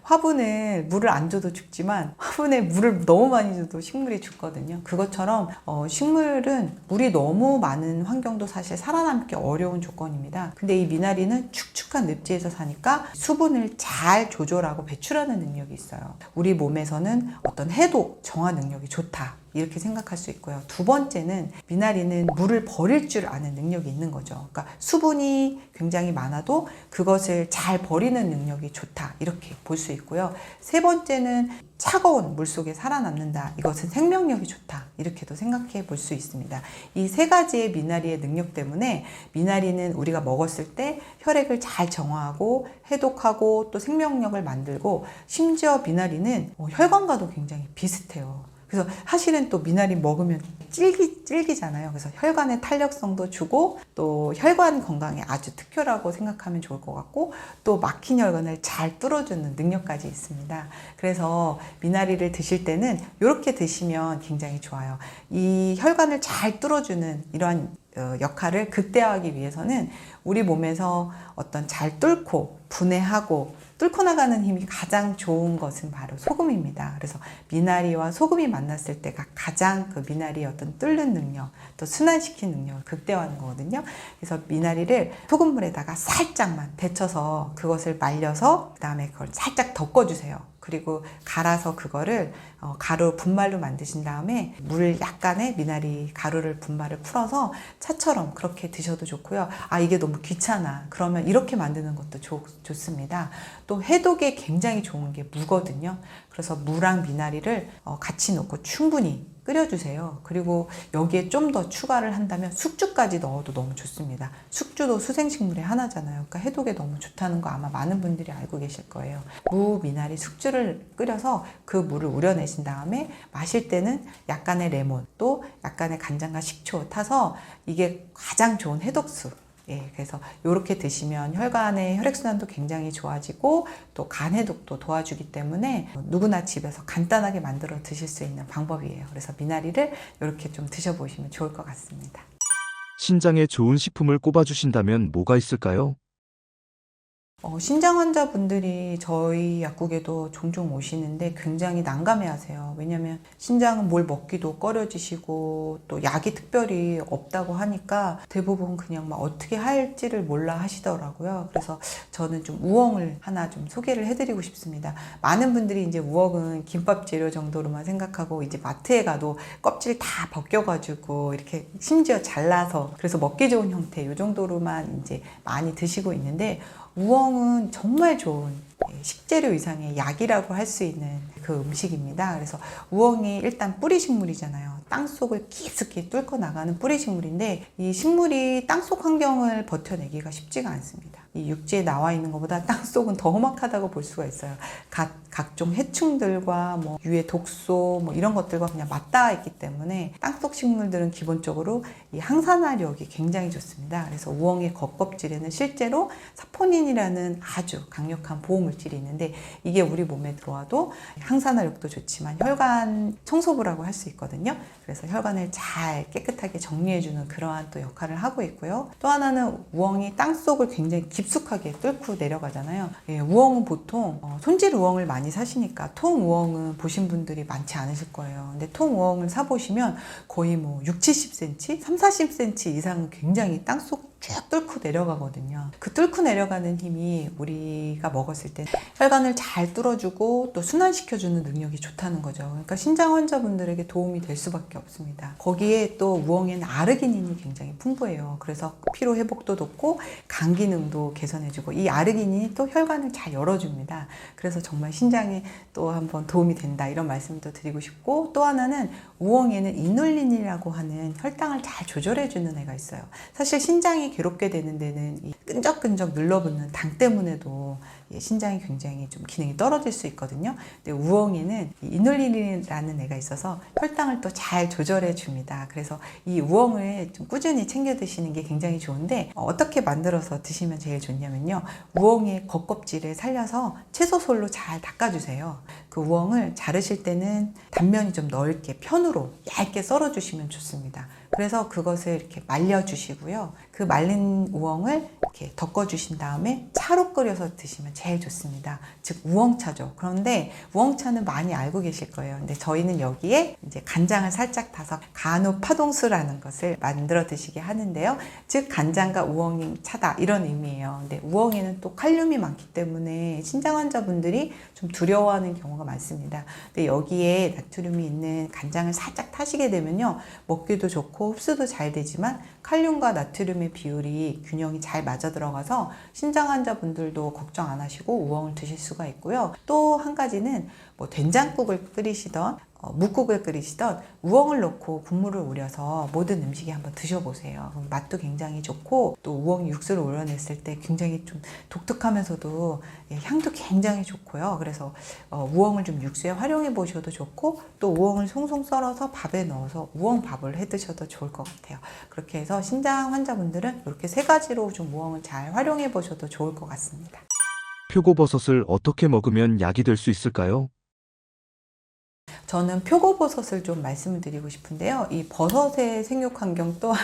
화분에 물을 안 줘도 죽지만 화분에 물을 너무 많이 줘도 식물이 죽거든요. 그것처럼 식물은 물이 너무 많은 환경도 사실 살아남기 어려운 조건입니다. 근데 이 미나리는 축축한 늪지에서 사니까 수분을 잘 조절하고 배출하는 능력이 있어요. 우리 몸에서는 어떤 해독, 정화 능력이 좋다. 이렇게 생각할 수 있고요. 두 번째는 미나리는 물을 버릴 줄 아는 능력이 있는 거죠. 그러니까 수분이 굉장히 많아도 그것을 잘 버리는 능력이 좋다. 이렇게 볼 수 있고요. 세 번째는 차가운 물 속에 살아남는다. 이것은 생명력이 좋다. 이렇게도 생각해 볼 수 있습니다. 이 세 가지의 미나리의 능력 때문에 미나리는 우리가 먹었을 때 혈액을 잘 정화하고 해독하고 또 생명력을 만들고, 심지어 미나리는 혈관과도 굉장히 비슷해요. 그래서 사실은 또 미나리 먹으면 질기잖아요. 그래서 혈관의 탄력성도 주고 또 혈관 건강에 아주 특효라고 생각하면 좋을 것 같고, 또 막힌 혈관을 잘 뚫어주는 능력까지 있습니다. 그래서 미나리를 드실 때는 이렇게 드시면 굉장히 좋아요. 이 혈관을 잘 뚫어주는 이러한 역할을 극대화하기 위해서는 우리 몸에서 어떤 잘 뚫고 분해하고 뚫고 나가는 힘이 가장 좋은 것은 바로 소금입니다. 그래서 미나리와 소금이 만났을 때가 가장 그 미나리의 어떤 뚫는 능력, 또 순환시키는 능력을 극대화하는 거거든요. 그래서 미나리를 소금물에다가 살짝만 데쳐서 그것을 말려서 그 다음에 그걸 살짝 덮어주세요. 그리고 갈아서 그거를 가루 분말로 만드신 다음에 물 약간의 미나리 가루를 분말을 풀어서 차처럼 그렇게 드셔도 좋고요. 아, 이게 너무 귀찮아. 그러면 이렇게 만드는 것도 좋습니다. 또 해독에 굉장히 좋은 게 무거든요. 그래서 무랑 미나리를 같이 넣고 충분히 끓여주세요. 그리고 여기에 좀 더 추가를 한다면 숙주까지 넣어도 너무 좋습니다. 숙주도 수생식물의 하나잖아요. 그러니까 해독에 너무 좋다는 거 아마 많은 분들이 알고 계실 거예요. 무, 미나리, 숙주를 끓여서 그 물을 우려내신 다음에 마실 때는 약간의 레몬, 또 약간의 간장과 식초 타서, 이게 가장 좋은 해독수. 그래서 이렇게 드시면 혈관의 혈액순환도 굉장히 좋아지고 또 간 해독도 도와주기 때문에 누구나 집에서 간단하게 만들어 드실 수 있는 방법이에요. 그래서 미나리를 이렇게 좀 드셔보시면 좋을 것 같습니다. 신장에 좋은 식품을 꼽아주신다면 뭐가 있을까요? 신장 환자분들이 저희 약국에도 종종 오시는데 굉장히 난감해하세요. 왜냐하면 신장은 뭘 먹기도 꺼려지시고 또 약이 특별히 없다고 하니까 대부분 그냥 막 어떻게 할지를 몰라 하시더라고요. 그래서 저는 좀 우엉을 하나 좀 소개를 해드리고 싶습니다. 많은 분들이 이제 우엉은 김밥 재료 정도로만 생각하고 이제 마트에 가도 껍질 다 벗겨가지고 이렇게 심지어 잘라서 그래서 먹기 좋은 형태 이 정도로만 이제 많이 드시고 있는데, 우엉은 정말 좋은 식재료 이상의 약이라고 할 수 있는 그 음식입니다. 그래서 우엉이 일단 뿌리 식물이잖아요. 땅속을 깊숙이 뚫고 나가는 뿌리 식물인데 이 식물이 땅속 환경을 버텨내기가 쉽지가 않습니다. 이 육지에 나와 있는 것보다 땅속은 더 험악하다고 볼 수가 있어요. 각종 해충들과 뭐 유해 독소 뭐 이런 것들과 그냥 맞닿아 있기 때문에 땅속 식물들은 기본적으로 이 항산화력이 굉장히 좋습니다. 그래서 우엉의 겉껍질에는 실제로 사포닌이라는 아주 강력한 보호물질이 있는데 이게 우리 몸에 들어와도 항산화력도 좋지만 혈관 청소부라고 할 수 있거든요. 그래서 혈관을 잘 깨끗하게 정리해주는 그러한 또 역할을 하고 있고요. 또 하나는 우엉이 땅속을 굉장히 깊숙하게 뚫고 내려가잖아요. 예, 우엉은 보통 손질 우엉을 많이 사시니까 통 우엉은 보신 분들이 많지 않으실 거예요. 근데 통 우엉을 사보시면 거의 뭐 6, 70cm, 3, 40cm 이상은 굉장히 땅속 쭉 뚫고 내려가거든요. 그 뚫고 내려가는 힘이 우리가 먹었을 때 혈관을 잘 뚫어주고 또 순환시켜주는 능력이 좋다는 거죠. 그러니까 신장 환자분들에게 도움이 될 수밖에 없습니다. 거기에 또 우엉에는 아르기닌이 굉장히 풍부해요. 그래서 피로 회복도 높고 간 기능도 개선해주고 이 아르기닌이 또 혈관을 잘 열어줍니다. 그래서 정말 신장에 또 한번 도움이 된다 이런 말씀도 드리고 싶고 또 하나는 우엉에는 이눌린이라고 하는 혈당을 잘 조절해주는 애가 있어요. 사실 신장이 괴롭게 되는 데는 이 끈적끈적 눌러붙는 당 때문에도 신장이 굉장히 좀 기능이 떨어질 수 있거든요. 근데 우엉에는 이눌린이라는 애가 있어서 혈당을 또 잘 조절해 줍니다. 그래서 이 우엉을 좀 꾸준히 챙겨 드시는 게 굉장히 좋은데 어떻게 만들어서 드시면 제일 좋냐면요. 우엉의 겉껍질을 살려서 채소솔로 잘 닦아주세요. 그 우엉을 자르실 때는 단면이 좀 넓게 편으로 얇게 썰어 주시면 좋습니다. 그래서 그것을 이렇게 말려주시고요. 그 말린 우엉을 이렇게 덮어주신 다음에 차로 끓여서 드시면 제일 좋습니다. 즉 우엉차죠. 그런데 우엉차는 많이 알고 계실 거예요. 근데 저희는 여기에 이제 간장을 살짝 타서 간우 파동수라는 것을 만들어 드시게 하는데요. 즉 간장과 우엉이 차다 이런 의미예요. 근데 우엉에는 또 칼륨이 많기 때문에 신장 환자분들이 좀 두려워하는 경우가 많습니다. 근데 여기에 나트륨이 있는 간장을 살짝 타시게 되면요. 먹기도 좋고 흡수도 잘 되지만 칼륨과 나트륨의 비율이 균형이 잘 맞아 들어가서 신장 환자분들도 걱정 안 하시고 우엉을 드실 수가 있고요. 또 한 가지는 뭐 된장국을 끓이시던 묵국을 끓이시던 우엉을 넣고 국물을 우려서 모든 음식에 한번 드셔보세요. 맛도 굉장히 좋고 또 우엉 육수를 우려냈을 때 굉장히 좀 독특하면서도 향도 굉장히 좋고요. 그래서 우엉을 좀 육수에 활용해 보셔도 좋고 또 우엉을 송송 썰어서 밥에 넣어서 우엉밥을 해 드셔도 좋을 것 같아요. 그렇게 해서 신장 환자분들은 이렇게 세 가지로 좀 우엉을 잘 활용해 보셔도 좋을 것 같습니다. 표고버섯을 어떻게 먹으면 약이 될 수 있을까요? 저는 표고버섯을 좀 말씀을 드리고 싶은데요. 이 버섯의 생육 환경 또한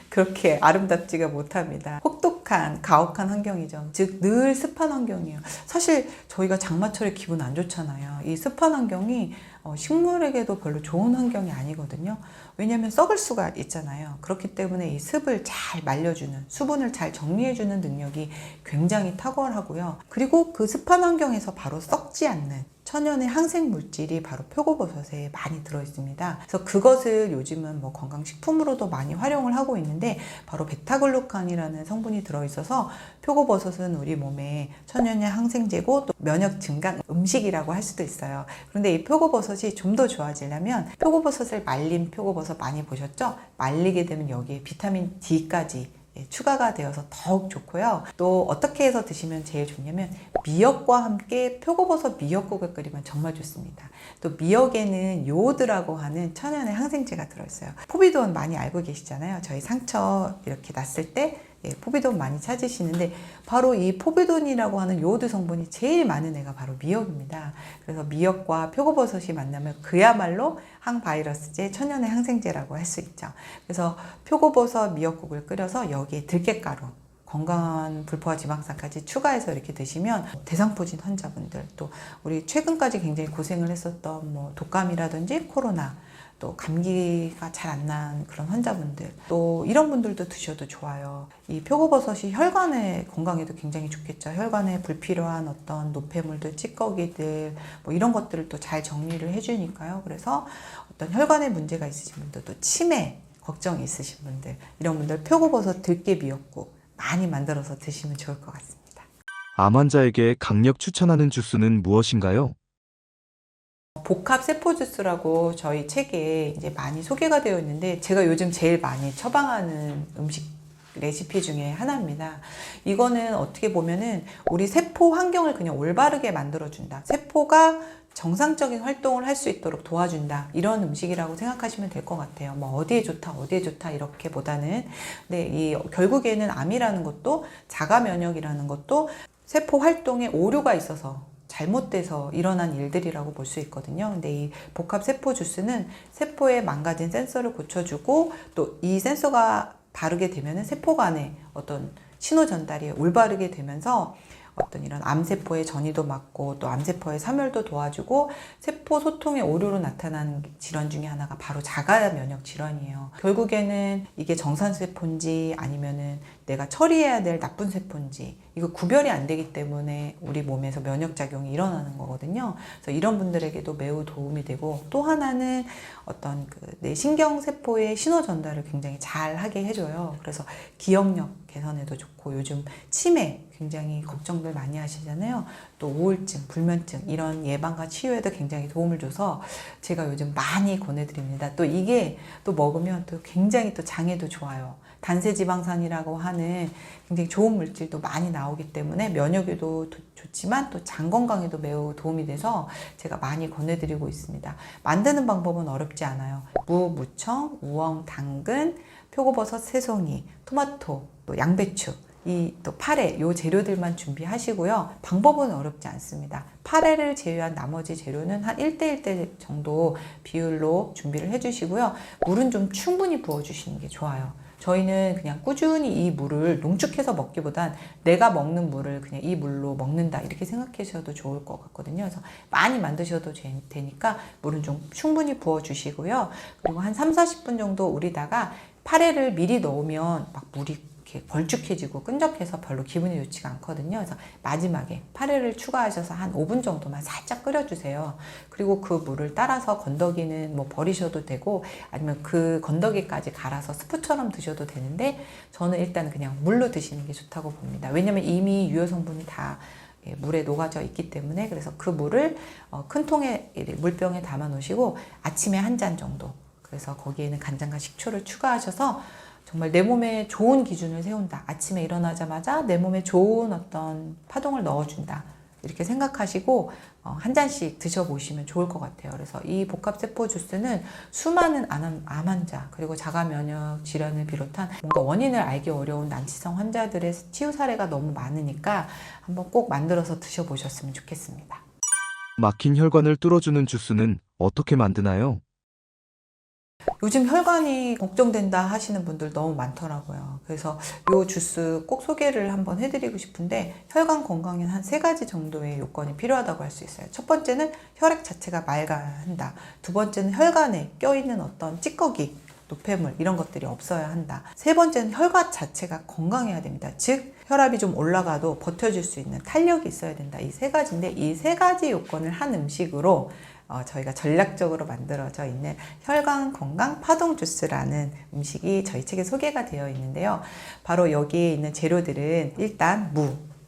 그렇게 아름답지가 못합니다. 혹독한, 가혹한 환경이죠. 즉, 늘 습한 환경이에요. 사실 저희가 장마철에 기분 안 좋잖아요. 이 습한 환경이 식물에게도 별로 좋은 환경이 아니거든요. 왜냐하면 썩을 수가 있잖아요. 그렇기 때문에 이 습을 잘 말려주는, 수분을 잘 정리해주는 능력이 굉장히 탁월하고요. 그리고 그 습한 환경에서 바로 썩지 않는 천연의 항생 물질이 바로 표고버섯에 많이 들어있습니다. 그래서 그것을 요즘은 뭐 건강식품으로도 많이 활용을 하고 있는데 바로 베타글루칸이라는 성분이 들어있어서 표고버섯은 우리 몸에 천연의 항생제고 또 면역 증강 음식이라고 할 수도 있어요. 그런데 이 표고버섯이 좀 더 좋아지려면 표고버섯을 말린 표고버섯 많이 보셨죠? 말리게 되면 여기에 비타민 D까지 추가가 되어서 더욱 좋고요. 또 어떻게 해서 드시면 제일 좋냐면 미역과 함께 표고버섯 미역국을 끓이면 정말 좋습니다. 또 미역에는 요오드라고 하는 천연의 항생제가 들어있어요. 포비돈 많이 알고 계시잖아요. 저희 상처 이렇게 났을 때 포비돈 많이 찾으시는데 바로 이 포비돈이라고 하는 요오드 성분이 제일 많은 애가 바로 미역입니다. 그래서 미역과 표고버섯이 만나면 그야말로 항바이러스제 천연의 항생제라고 할 수 있죠. 그래서 표고버섯 미역국을 끓여서 여기에 들깨가루 건강한 불포화 지방산까지 추가해서 이렇게 드시면 대상포진 환자분들 또 우리 최근까지 굉장히 고생을 했었던 뭐 독감이라든지 코로나 또 감기가 잘 안 난 그런 환자분들 또 이런 분들도 드셔도 좋아요. 이 표고버섯이 혈관의 건강에도 굉장히 좋겠죠. 혈관에 불필요한 어떤 노폐물들, 찌꺼기들 뭐 이런 것들을 또 잘 정리를 해주니까요. 그래서 어떤 혈관에 문제가 있으신 분들 또 치매 걱정이 있으신 분들 이런 분들 표고버섯 들깨 미역국 많이 만들어서 드시면 좋을 것 같습니다. 암 환자에게 강력 추천하는 주스는 무엇인가요? 복합 세포 주스라고 저희 책에 이제 많이 소개가 되어 있는데 제가 요즘 제일 많이 처방하는 음식 레시피 중에 하나입니다. 이거는 어떻게 보면은 우리 세포 환경을 그냥 올바르게 만들어준다. 세포가 정상적인 활동을 할 수 있도록 도와준다. 이런 음식이라고 생각하시면 될 것 같아요. 뭐 어디에 좋다, 어디에 좋다 이렇게 보다는. 근데 이 결국에는 암이라는 것도 자가 면역이라는 것도 세포 활동에 오류가 있어서 잘못돼서 일어난 일들이라고 볼 수 있거든요. 근데 이 복합 세포 주스는 세포의 망가진 센서를 고쳐주고 또 이 센서가 바르게 되면은 세포 간의 어떤 신호 전달이 올바르게 되면서 어떤 이런 암세포의 전이도 막고 또 암세포의 사멸도 도와주고 세포 소통의 오류로 나타나는 질환 중에 하나가 바로 자가 면역 질환이에요. 결국에는 이게 정상세포인지 아니면은 내가 처리해야 될 나쁜 세포인지 이거 구별이 안 되기 때문에 우리 몸에서 면역작용이 일어나는 거거든요. 그래서 이런 분들에게도 매우 도움이 되고 또 하나는 어떤 내 신경세포의 신호 전달을 굉장히 잘 하게 해줘요. 그래서 기억력 개선에도 좋고 요즘 치매 굉장히 걱정들 많이 하시잖아요. 또 우울증, 불면증 이런 예방과 치유에도 굉장히 도움을 줘서 제가 요즘 많이 권해드립니다. 또 이게 또 먹으면 또 굉장히 또 장에도 좋아요. 단세지방산이라고 하는 굉장히 좋은 물질도 많이 나오기 때문에 면역에도 좋지만 또 장 건강에도 매우 도움이 돼서 제가 많이 권해드리고 있습니다. 만드는 방법은 어렵지 않아요. 무, 무청, 우엉, 당근, 표고버섯, 새송이, 토마토, 또 양배추 이 또 파래 요 재료들만 준비하시고요. 방법은 어렵지 않습니다. 파래를 제외한 나머지 재료는 한 1대1대 정도 비율로 준비를 해주시고요. 물은 좀 충분히 부어주시는 게 좋아요. 저희는 그냥 꾸준히 이 물을 농축해서 먹기보단 내가 먹는 물을 그냥 이 물로 먹는다 이렇게 생각하셔도 좋을 것 같거든요. 그래서 많이 만드셔도 되니까 물은 좀 충분히 부어주시고요. 그리고 한 30-40분 정도 우리다가 파래를 미리 넣으면 막 물이 이렇게 걸쭉해지고 끈적해서 별로 기분이 좋지가 않거든요. 그래서 마지막에 파래를 추가하셔서 한 5분 정도만 살짝 끓여주세요. 그리고 그 물을 따라서 건더기는 뭐 버리셔도 되고 아니면 그 건더기까지 갈아서 스프처럼 드셔도 되는데 저는 일단 그냥 물로 드시는 게 좋다고 봅니다. 왜냐면 이미 유효 성분이 다 물에 녹아져 있기 때문에 그래서 그 물을 큰 통에 물병에 담아 놓으시고 아침에 한 잔 정도 그래서 거기에는 간장과 식초를 추가하셔서 정말 내 몸에 좋은 기준을 세운다. 아침에 일어나자마자 내 몸에 좋은 어떤 파동을 넣어준다. 이렇게 생각하시고 한 잔씩 드셔보시면 좋을 것 같아요. 그래서 이 복합세포 주스는 수많은 암 환자 그리고 자가 면역 질환을 비롯한 뭔가 원인을 알기 어려운 난치성 환자들의 치유 사례가 너무 많으니까 한번 꼭 만들어서 드셔보셨으면 좋겠습니다. 막힌 혈관을 뚫어주는 주스는 어떻게 만드나요? 요즘 혈관이 걱정된다 하시는 분들 너무 많더라고요. 그래서 이 주스 꼭 소개를 한번 해드리고 싶은데 혈관 건강엔 한 3가지 정도의 요건이 필요하다고 할 수 있어요. 첫 번째는 혈액 자체가 맑아야 한다. 두 번째는 혈관에 껴있는 어떤 찌꺼기, 노폐물 이런 것들이 없어야 한다. 세 번째는 혈관 자체가 건강해야 됩니다. 즉 혈압이 좀 올라가도 버텨줄 수 있는 탄력이 있어야 된다. 이 3가지인데 이 3가지 요건을 한 음식으로 저희가 전략적으로 만들어져 있는 혈관 건강 파동 주스라는 음식이 저희 책에 소개가 되어 있는데요. 바로 여기에 있는 재료들은 일단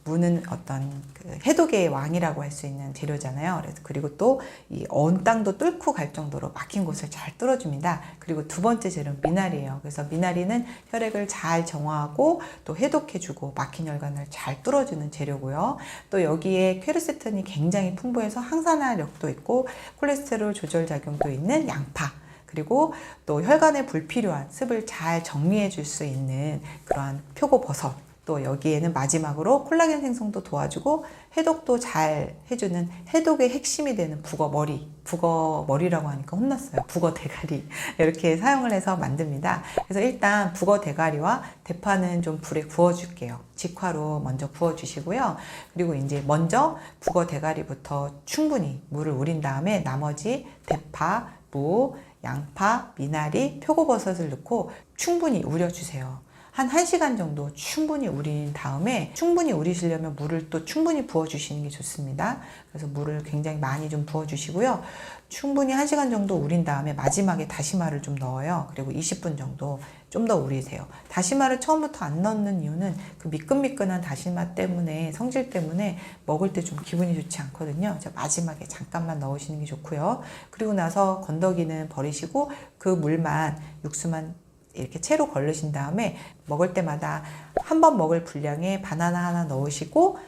무는 어떤 해독의 왕이라고 할 수 있는 재료잖아요. 그리고 또 이 언 땅도 뚫고 갈 정도로 막힌 곳을 잘 뚫어줍니다. 그리고 두 번째 재료는 미나리예요. 그래서 미나리는 혈액을 잘 정화하고 또 해독해주고 막힌 혈관을 잘 뚫어주는 재료고요. 또 여기에 퀘르세틴이 굉장히 풍부해서 항산화력도 있고 콜레스테롤 조절 작용도 있는 양파. 그리고 또 혈관에 불필요한 습을 잘 정리해 줄 수 있는 그러한 표고버섯. 또 여기에는 마지막으로 콜라겐 생성도 도와주고 해독도 잘 해주는 해독의 핵심이 되는 북어머리라고 하니까 혼났어요. 북어 대가리 이렇게 사용을 해서 만듭니다. 그래서 일단 북어 대가리와 대파는 좀 불에 구워줄게요. 직화로 먼저 구워주시고요. 그리고 이제 먼저 북어 대가리부터 충분히 물을 우린 다음에 나머지 대파, 무, 양파, 미나리, 표고버섯을 넣고 충분히 우려주세요. 한 1시간 정도 충분히 우린 다음에 충분히 우리시려면 물을 또 충분히 부어주시는 게 좋습니다. 그래서 물을 굉장히 많이 좀 부어주시고요. 충분히 1시간 정도 우린 다음에 마지막에 다시마를 좀 넣어요. 그리고 20분 정도 좀 더 우리세요. 다시마를 처음부터 안 넣는 이유는 그 미끈미끈한 다시마 때문에, 성질 때문에 먹을 때 좀 기분이 좋지 않거든요. 그래서 마지막에 잠깐만 넣으시는 게 좋고요. 그리고 나서 건더기는 버리시고 그 물만, 육수만 이렇게 채로 걸르신 다음에 먹을 때마다 한 번 먹을 분량에 바나나 하나 넣으시고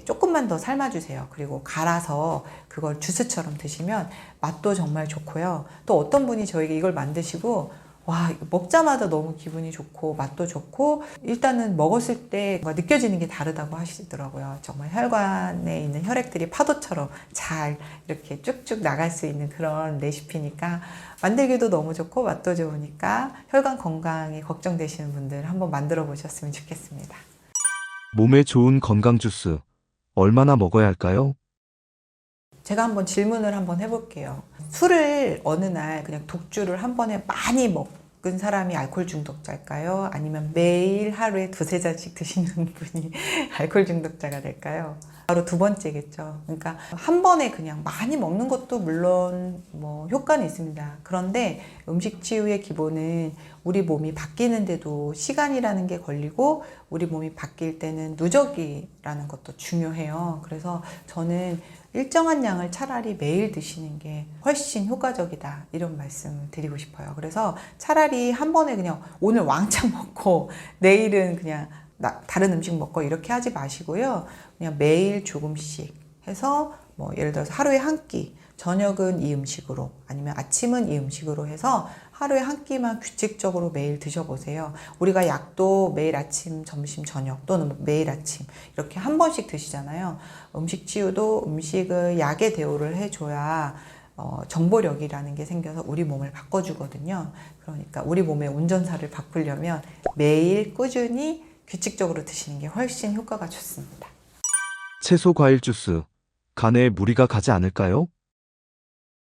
조금만 더 삶아주세요. 그리고 갈아서 그걸 주스처럼 드시면 맛도 정말 좋고요. 또 어떤 분이 저에게 이걸 만드시고 와, 이거 먹자마자 너무 기분이 좋고 맛도 좋고 일단은 먹었을 때 뭔가 느껴지는 게 다르다고 하시더라고요. 정말 혈관에 있는 혈액들이 파도처럼 잘 이렇게 쭉쭉 나갈 수 있는 그런 레시피니까 만들기도 너무 좋고 맛도 좋으니까 혈관 건강이 걱정되시는 분들 한번 만들어 보셨으면 좋겠습니다. 몸에 좋은 건강 주스 얼마나 먹어야 할까요? 제가 한번 질문을 한번 해볼게요. 술을 어느 날 그냥 독주를 한 번에 많이 먹은 사람이 알코올 중독자일까요? 아니면 매일 하루에 두세 잔씩 드시는 분이 알코올 중독자가 될까요? 바로 두 번째겠죠. 그러니까 한 번에 그냥 많이 먹는 것도 물론 뭐 효과는 있습니다. 그런데 음식 치유의 기본은 우리 몸이 바뀌는데도 시간이라는 게 걸리고 우리 몸이 바뀔 때는 누적이라는 것도 중요해요. 그래서 저는 일정한 양을 차라리 매일 드시는 게 훨씬 효과적이다 이런 말씀을 드리고 싶어요. 그래서 차라리 한 번에 그냥 오늘 왕창 먹고 내일은 그냥 다른 음식 먹고 이렇게 하지 마시고요. 그냥 매일 조금씩 해서 뭐 예를 들어서 하루에 한 끼, 저녁은 이 음식으로 아니면 아침은 이 음식으로 해서 하루에 한 끼만 규칙적으로 매일 드셔보세요. 우리가 약도 매일 아침, 점심, 저녁 또는 매일 아침 이렇게 한 번씩 드시잖아요. 음식 치유도 음식을 약의 대우를 해줘야 정보력이라는 게 생겨서 우리 몸을 바꿔주거든요. 그러니까 우리 몸의 운전사를 바꾸려면 매일 꾸준히 규칙적으로 드시는 게 훨씬 효과가 좋습니다. 채소 과일 주스 간에 무리가 가지 않을까요?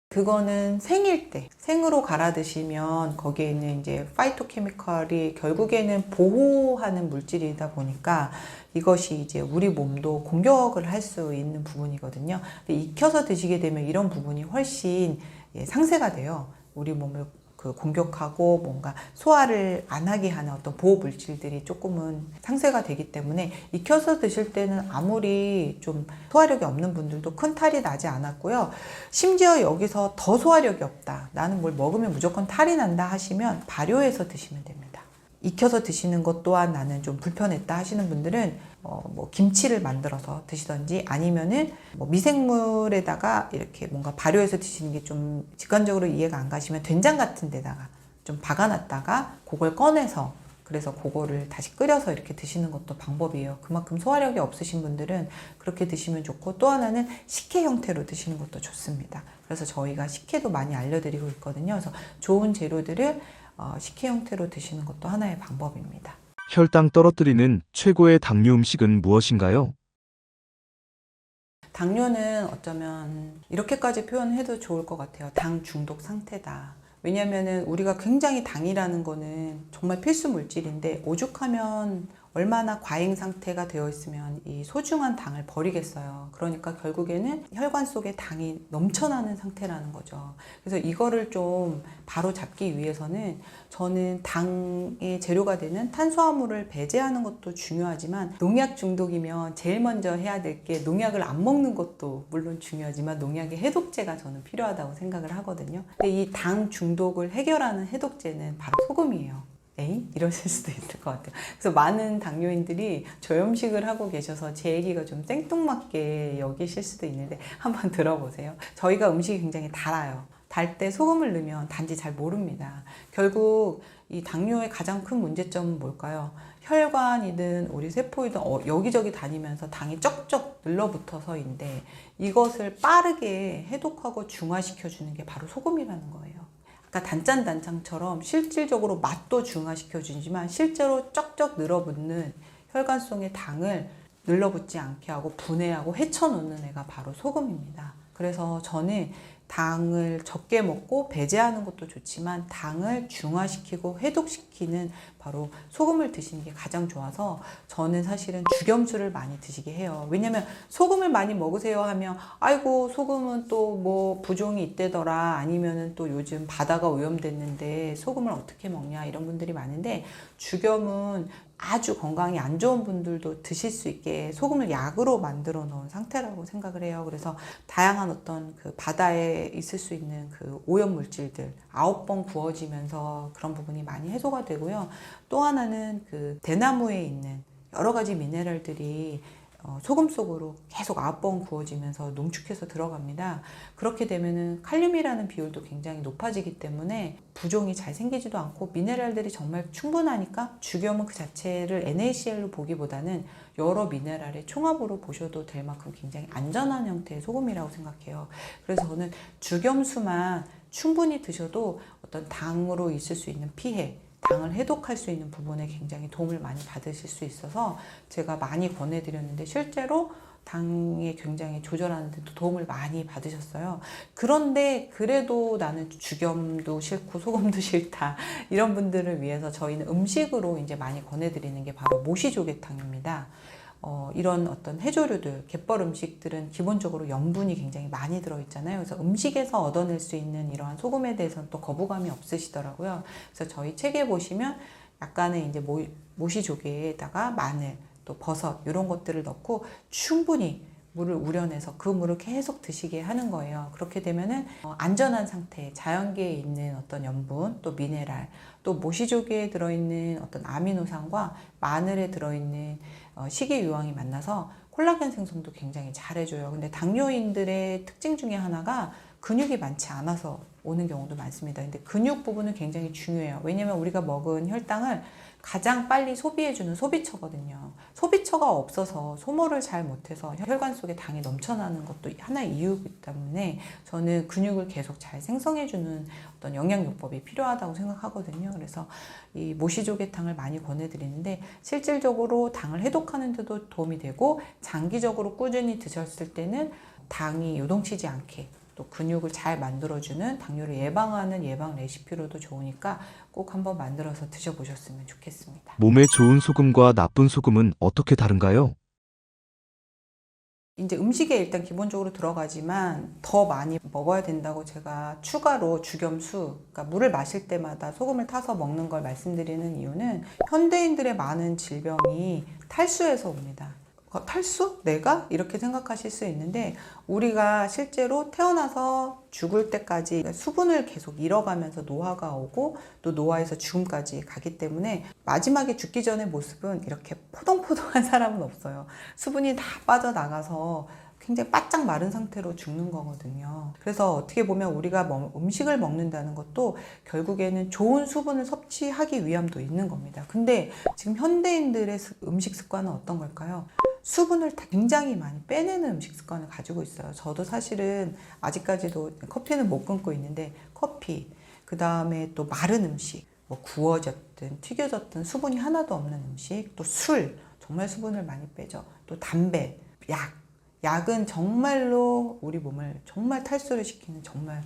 그거는 생일 때 생으로 갈아 드시면 거기에 있는 이제 파이토케미컬이 결국에는 보호하는 물질이다 보니까 이것이 이제 우리 몸도 공격을 할 수 있는 부분이거든요. 근데 익혀서 드시게 되면 이런 부분이 훨씬 상쇄가 돼요. 우리 몸을 그 공격하고 뭔가 소화를 안 하게 하는 어떤 보호 물질들이 조금은 상쇄가 되기 때문에 익혀서 드실 때는 아무리 좀 소화력이 없는 분들도 큰 탈이 나지 않았고요. 심지어 여기서 더 소화력이 없다. 나는 뭘 먹으면 무조건 탈이 난다 하시면 발효해서 드시면 됩니다. 익혀서 드시는 것 또한 나는 좀 불편했다 하시는 분들은 뭐 김치를 만들어서 드시던지 아니면은 뭐 미생물에다가 이렇게 뭔가 발효해서 드시는 게 좀 직관적으로 이해가 안 가시면 된장 같은 데다가 좀 박아놨다가 그걸 꺼내서 그래서 그거를 다시 끓여서 이렇게 드시는 것도 방법이에요. 그만큼 소화력이 없으신 분들은 그렇게 드시면 좋고 또 하나는 식혜 형태로 드시는 것도 좋습니다. 그래서 저희가 식혜도 많이 알려드리고 있거든요. 그래서 좋은 재료들을 식혜 형태로 드시는 것도 하나의 방법입니다. 혈당 떨어뜨리는 최고의 당뇨 음식은 무엇인가요? 당뇨는 어쩌면 이렇게까지 표현해도 좋을 것 같아요. 당 중독 상태다. 왜냐면은 우리가 굉장히 당이라는 거는 정말 필수 물질인데 오죽하면 얼마나 과잉 상태가 되어 있으면 이 소중한 당을 버리겠어요. 그러니까 결국에는 혈관 속에 당이 넘쳐나는 상태라는 거죠. 그래서 이거를 좀 바로 잡기 위해서는 저는 당의 재료가 되는 탄수화물을 배제하는 것도 중요하지만 농약 중독이면 제일 먼저 해야 될 게 농약을 안 먹는 것도 물론 중요하지만 농약의 해독제가 저는 필요하다고 생각을 하거든요. 근데 이 당 중독을 해결하는 해독제는 바로 소금이에요. 에이? 이러실 수도 있을 것 같아요. 그래서 많은 당뇨인들이 저염식을 하고 계셔서 제 얘기가 좀 생뚱맞게 여기실 수도 있는데 한번 들어보세요. 저희가 음식이 굉장히 달아요. 달 때 소금을 넣으면 단지 잘 모릅니다. 결국 이 당뇨의 가장 큰 문제점은 뭘까요? 혈관이든 우리 세포이든 여기저기 다니면서 당이 쩍쩍 늘러붙어서인데 이것을 빠르게 해독하고 중화시켜주는 게 바로 소금이라는 거예요. 그러니까 단짠단짠처럼 실질적으로 맛도 중화시켜주지만 실제로 쩍쩍 늘어붙는 혈관 속의 당을 늘러붙지 않게 하고 분해하고 헤쳐놓는 애가 바로 소금입니다. 그래서 저는 당을 적게 먹고 배제하는 것도 좋지만 당을 중화시키고 해독시키는 바로 소금을 드시는 게 가장 좋아서 저는 사실은 죽염수를 많이 드시게 해요. 왜냐면 소금을 많이 먹으세요 하면 아이고 소금은 또 뭐 부종이 있대더라, 아니면은 또 요즘 바다가 오염됐는데 소금을 어떻게 먹냐, 이런 분들이 많은데, 죽염은 아주 건강이 안 좋은 분들도 드실 수 있게 소금을 약으로 만들어 놓은 상태라고 생각을 해요. 그래서 다양한 어떤 그 바다에 있을 수 있는 그 오염 물질들 9번 구워지면서 그런 부분이 많이 해소가 되고요. 또 하나는 그 대나무에 있는 여러 가지 미네랄들이 소금 속으로 계속 9번 구워지면서 농축해서 들어갑니다. 그렇게 되면은 칼륨이라는 비율도 굉장히 높아지기 때문에 부종이 잘 생기지도 않고 미네랄들이 정말 충분하니까 죽염은 그 자체를 NaCl로 보기보다는 여러 미네랄의 총합으로 보셔도 될 만큼 굉장히 안전한 형태의 소금이라고 생각해요. 그래서 저는 죽염수만 충분히 드셔도 어떤 당으로 있을 수 있는 피해, 당을 해독할 수 있는 부분에 굉장히 도움을 많이 받으실 수 있어서 제가 많이 권해드렸는데 실제로 당에 굉장히 조절하는 데도 도움을 많이 받으셨어요. 그런데 그래도 나는 죽염도 싫고 소금도 싫다, 이런 분들을 위해서 저희는 음식으로 이제 많이 권해드리는 게 바로 모시조개탕입니다. 이런 어떤 해조류들, 갯벌 음식들은 기본적으로 염분이 굉장히 많이 들어있잖아요. 그래서 음식에서 얻어낼 수 있는 이러한 소금에 대해서는 또 거부감이 없으시더라고요. 그래서 저희 책에 보시면 약간의 이제 모시조개에다가 마늘, 또 버섯 이런 것들을 넣고 충분히 물을 우려내서 그 물을 계속 드시게 하는 거예요. 그렇게 되면은 안전한 상태, 자연계에 있는 어떤 염분, 또 미네랄, 또 모시조개에 들어있는 어떤 아미노산과 마늘에 들어있는 식이유황이 만나서 콜라겐 생성도 굉장히 잘해줘요. 근데 당뇨인들의 특징 중에 하나가 근육이 많지 않아서 오는 경우도 많습니다. 근데 근육 부분은 굉장히 중요해요. 왜냐면 우리가 먹은 혈당을 가장 빨리 소비해주는 소비처거든요. 소비처가 없어서 소모를 잘 못해서 혈관 속에 당이 넘쳐나는 것도 하나의 이유이기 때문에 저는 근육을 계속 잘 생성해주는 어떤 영양요법이 필요하다고 생각하거든요. 그래서 이 모시조개탕을 많이 권해드리는데 실질적으로 당을 해독하는 데도 도움이 되고 장기적으로 꾸준히 드셨을 때는 당이 요동치지 않게 또 근육을 잘 만들어주는 당뇨를 예방하는 예방 레시피로도 좋으니까 꼭 한번 만들어서 드셔보셨으면 좋겠습니다. 몸에 좋은 소금과 나쁜 소금은 어떻게 다른가요? 이제 음식에 일단 기본적으로 들어가지만 더 많이 먹어야 된다고 제가 추가로 죽염수, 그러니까 물을 마실 때마다 소금을 타서 먹는 걸 말씀드리는 이유는 현대인들의 많은 질병이 탈수에서 옵니다. 탈수? 내가? 이렇게 생각하실 수 있는데 우리가 실제로 태어나서 죽을 때까지 수분을 계속 잃어가면서 노화가 오고 또 노화에서 죽음까지 가기 때문에 마지막에 죽기 전의 모습은 이렇게 포동포동한 사람은 없어요. 수분이 다 빠져나가서 굉장히 바짝 마른 상태로 죽는 거거든요. 그래서 어떻게 보면 우리가 음식을 먹는다는 것도 결국에는 좋은 수분을 섭취하기 위함도 있는 겁니다. 근데 지금 현대인들의 음식 습관은 어떤 걸까요? 수분을 굉장히 많이 빼내는 음식 습관을 가지고 있어요. 저도 사실은 아직까지도 커피는 못 끊고 있는데 커피, 그 다음에 또 마른 음식, 뭐 구워졌든 튀겨졌든 수분이 하나도 없는 음식, 또 술, 정말 수분을 많이 빼죠. 또 담배, 약은 정말로 우리 몸을 정말 탈수를 시키는 정말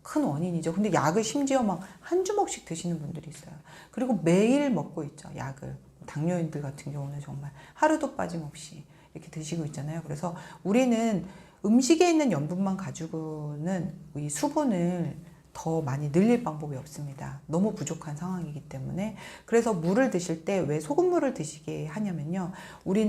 큰 원인이죠. 근데 약을 심지어 막 한 주먹씩 드시는 분들이 있어요. 그리고 매일 먹고 있죠, 약을. 당뇨인들 같은 경우는 정말 하루도 빠짐없이 이렇게 드시고 있잖아요. 그래서 우리는 음식에 있는 염분만 가지고는 이 수분을 더 많이 늘릴 방법이 없습니다. 너무 부족한 상황이기 때문에. 그래서 물을 드실 때 왜 소금물을 드시게 하냐면요, 우리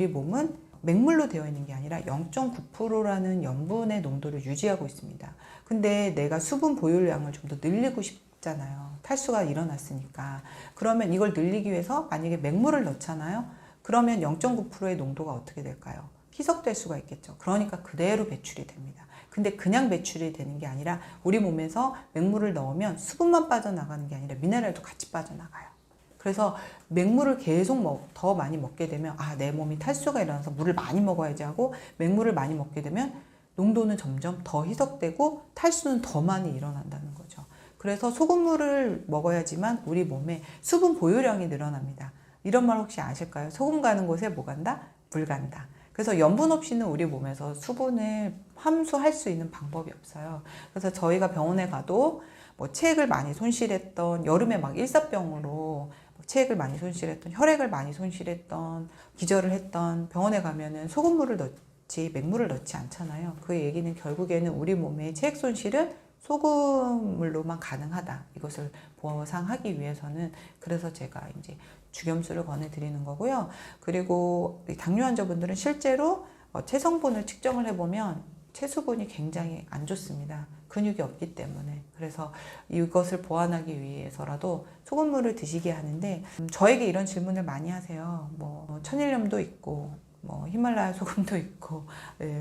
몸은 맹물로 되어 있는 게 아니라 0.9%라는 염분의 농도를 유지하고 있습니다. 근데 내가 수분 보유량을 좀 더 늘리고 싶잖아요. 탈수가 일어났으니까. 그러면 이걸 늘리기 위해서 만약에 맹물을 넣잖아요. 그러면 0.9%의 농도가 어떻게 될까요? 희석될 수가 있겠죠. 그러니까 그대로 배출이 됩니다. 근데 그냥 배출이 되는 게 아니라 우리 몸에서 맹물을 넣으면 수분만 빠져나가는 게 아니라 미네랄도 같이 빠져나가요. 그래서 맹물을 계속 더 많이 먹게 되면 내 몸이 탈수가 일어나서 물을 많이 먹어야지 하고 맹물을 많이 먹게 되면 농도는 점점 더 희석되고 탈수는 더 많이 일어난다는 거죠. 그래서 소금물을 먹어야지만 우리 몸에 수분 보유량이 늘어납니다. 이런 말 혹시 아실까요? 소금 가는 곳에 뭐 간다? 물 간다. 그래서 염분 없이는 우리 몸에서 수분을 함수할 수 있는 방법이 없어요. 그래서 저희가 병원에 가도 뭐 체액을 많이 손실했던, 여름에 막 일사병으로 체액을 많이 손실했던, 혈액을 많이 손실했던, 기절을 했던 병원에 가면은 소금물을 넣지 맹물을 넣지 않잖아요. 그 얘기는 결국에는 우리 몸의 체액 손실은 소금물로만 가능하다. 이것을 보상하기 위해서는, 그래서 제가 이제 죽염수를 권해드리는 거고요. 그리고 당뇨 환자분들은 실제로 체성분을 측정을 해보면 체수분이 굉장히 안 좋습니다. 근육이 없기 때문에. 그래서 이것을 보완하기 위해서라도 소금물을 드시게 하는데, 저에게 이런 질문을 많이 하세요. 뭐 천일염도 있고 뭐 히말라야 소금도 있고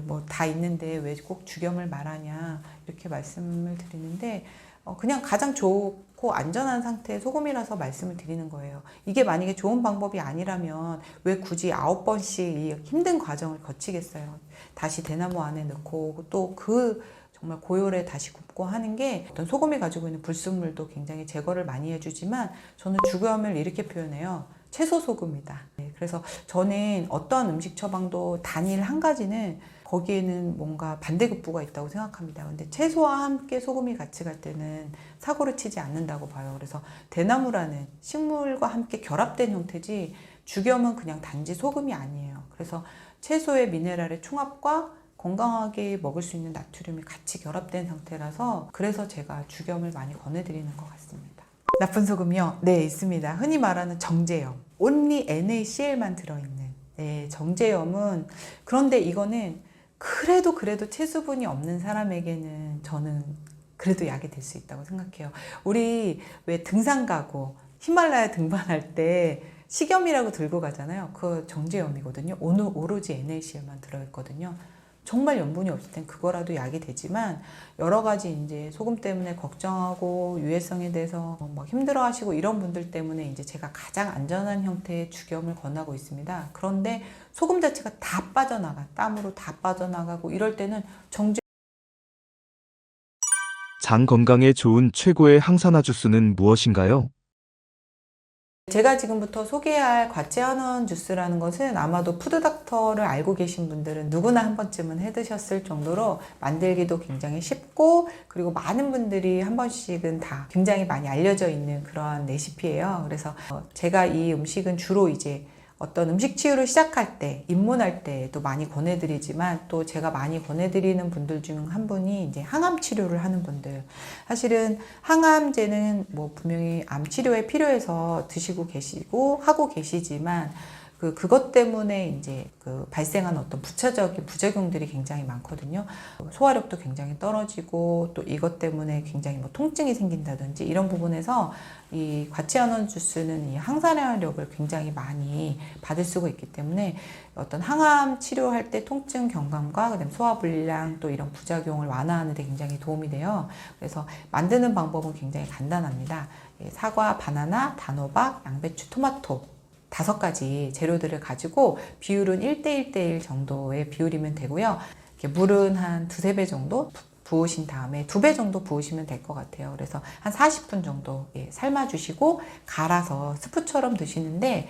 뭐 다 있는데 왜 꼭 죽염을 말하냐 이렇게 말씀을 드리는데, 그냥 가장 좋고 안전한 상태의 소금이라서 말씀을 드리는 거예요. 이게 만약에 좋은 방법이 아니라면 왜 굳이 9번씩 이 힘든 과정을 거치겠어요. 다시 대나무 안에 넣고 또 그 정말 고열에 다시 굽고 하는 게, 어떤 소금이 가지고 있는 불순물도 굉장히 제거를 많이 해주지만, 저는 죽염을 이렇게 표현해요. 채소 소금이다. 그래서 저는 어떠한 음식 처방도 단일 한 가지는 거기에는 뭔가 반대급부가 있다고 생각합니다. 근데 채소와 함께 소금이 같이 갈 때는 사고를 치지 않는다고 봐요. 그래서 대나무라는 식물과 함께 결합된 형태지 죽염은 그냥 단지 소금이 아니에요. 그래서 채소의 미네랄의 총합과 건강하게 먹을 수 있는 나트륨이 같이 결합된 상태라서, 그래서 제가 죽염을 많이 권해드리는 것 같습니다. 나쁜 소금이요? 네, 있습니다. 흔히 말하는 정제염. only NaCl만 들어있는. 네, 정제염은, 그런데 이거는 그래도 체수분이 없는 사람에게는 저는 그래도 약이 될 수 있다고 생각해요. 우리 왜 등산 가고 히말라야 등반할 때 식염이라고 들고 가잖아요. 그 정제염이거든요. 오로지 NaCl만 들어있거든요. 정말 염분이 없을 땐 그거라도 약이 되지만, 여러 가지 이제 소금 때문에 걱정하고 유해성에 대해서 막 힘들어 하시고 이런 분들 때문에 이제 제가 가장 안전한 형태의 죽염을 권하고 있습니다. 그런데 소금 자체가 다 빠져나가, 땀으로 다 빠져나가고 이럴 때는 장 건강에 좋은 최고의 항산화 주스는 무엇인가요? 제가 지금부터 소개할 과채한원 주스라는 것은 아마도 푸드닥터를 알고 계신 분들은 누구나 한 번쯤은 해 드셨을 정도로 만들기도 굉장히 쉽고, 그리고 많은 분들이 한 번씩은 다 굉장히 많이 알려져 있는 그러한 레시피예요. 그래서 제가 이 음식은 주로 이제 어떤 음식 치유를 시작할 때, 입문할 때도 많이 권해드리지만, 또 제가 많이 권해드리는 분들 중 한 분이 이제 항암 치료를 하는 분들. 사실은 항암제는 뭐 분명히 암 치료에 필요해서 드시고 계시고 하고 계시지만, 그것 때문에 이제 발생한 어떤 부차적인 부작용들이 굉장히 많거든요. 소화력도 굉장히 떨어지고, 또 이것 때문에 굉장히 뭐 통증이 생긴다든지 이런 부분에서 이 과채한원 주스는 이 항산화력을 굉장히 많이 받을 수가 있기 때문에, 어떤 항암 치료할 때 통증 경감과 그다음 소화불량 또 이런 부작용을 완화하는 데 굉장히 도움이 돼요. 그래서 만드는 방법은 굉장히 간단합니다. 사과, 바나나, 단호박, 양배추, 토마토 5가지 재료들을 가지고 비율은 1대1대1 정도의 비율이면 되고요. 이렇게 물은 한 2-3배 정도 부으신 다음에 2배 정도 부으시면 될 것 같아요. 그래서 한 40분 정도 삶아주시고 갈아서 스프처럼 드시는데,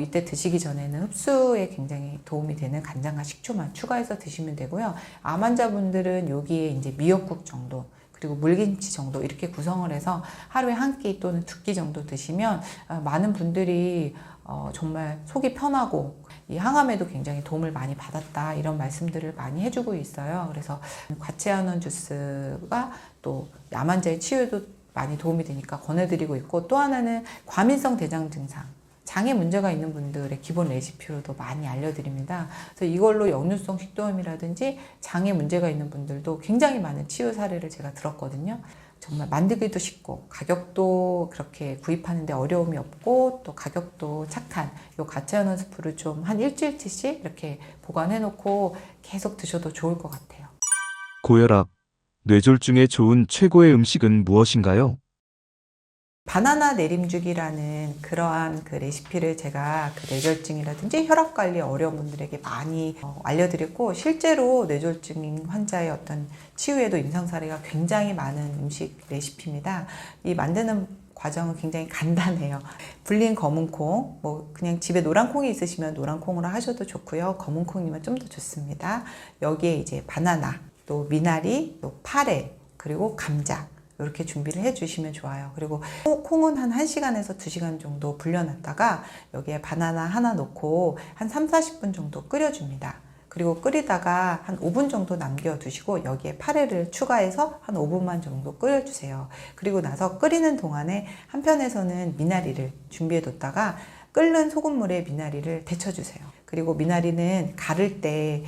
이때 드시기 전에는 흡수에 굉장히 도움이 되는 간장과 식초만 추가해서 드시면 되고요. 암 환자분들은 여기에 이제 미역국 정도, 그리고 물김치 정도 이렇게 구성을 해서 하루에 한 끼 또는 2끼 정도 드시면 많은 분들이 정말 속이 편하고 이 항암에도 굉장히 도움을 많이 받았다, 이런 말씀들을 많이 해주고 있어요. 그래서 과채한원 주스가 또 암 환자의 치유에도 많이 도움이 되니까 권해드리고 있고, 또 하나는 과민성 대장 증상, 장에 문제가 있는 분들의 기본 레시피로도 많이 알려드립니다. 그래서 이걸로 역류성 식도염이라든지 장에 문제가 있는 분들도 굉장히 많은 치유 사례를 제가 들었거든요. 정말 만들기도 쉽고 가격도 그렇게 구입하는데 어려움이 없고, 또 가격도 착한 이 과채한원 스프를 좀 한 일주일치씩 이렇게 보관해 놓고 계속 드셔도 좋을 것 같아요. 고혈압, 뇌졸중에 좋은 최고의 음식은 무엇인가요? 바나나 내림죽이라는 그러한 그 레시피를 제가 뇌졸중이라든지 혈압 관리 어려운 분들에게 많이 알려드렸고, 실제로 뇌졸중 환자의 어떤 치유에도 임상 사례가 굉장히 많은 음식 레시피입니다. 이 만드는 과정은 굉장히 간단해요. 불린 검은 콩, 뭐 그냥 집에 노란 콩이 있으시면 노란 콩으로 하셔도 좋고요. 검은 콩이면 좀 더 좋습니다. 여기에 이제 바나나, 또 미나리, 또 파래, 그리고 감자 이렇게 준비를 해 주시면 좋아요. 그리고 콩은 한 1시간에서 2시간 정도 불려놨다가 여기에 바나나 하나 넣고 한 3, 40분 정도 끓여줍니다. 그리고 끓이다가 한 5분 정도 남겨두시고 여기에 파래를 추가해서 한 5분만 정도 끓여주세요. 그리고 나서 끓이는 동안에 한편에서는 미나리를 준비해 뒀다가 끓는 소금물에 미나리를 데쳐주세요. 그리고 미나리는 가를 때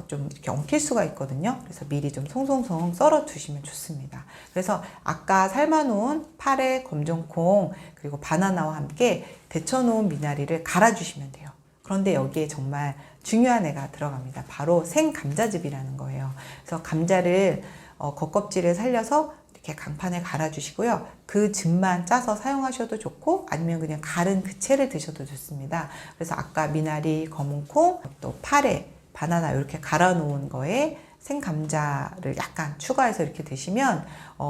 좀 이렇게 엉킬 수가 있거든요. 그래서 미리 좀 송송송 썰어 두시면 좋습니다. 그래서 아까 삶아놓은 파래, 검정콩, 그리고 바나나와 함께 데쳐놓은 미나리를 갈아주시면 돼요. 그런데 여기에 정말 중요한 애가 들어갑니다. 바로 생감자즙이라는 거예요. 그래서 감자를 겉껍질을 살려서 이렇게 강판에 갈아주시고요. 그 즙만 짜서 사용하셔도 좋고 아니면 그냥 갈은 그 채를 드셔도 좋습니다. 그래서 아까 미나리, 검은콩, 또 파래, 바나나 이렇게 갈아 놓은 거에 생감자를 약간 추가해서 이렇게 드시면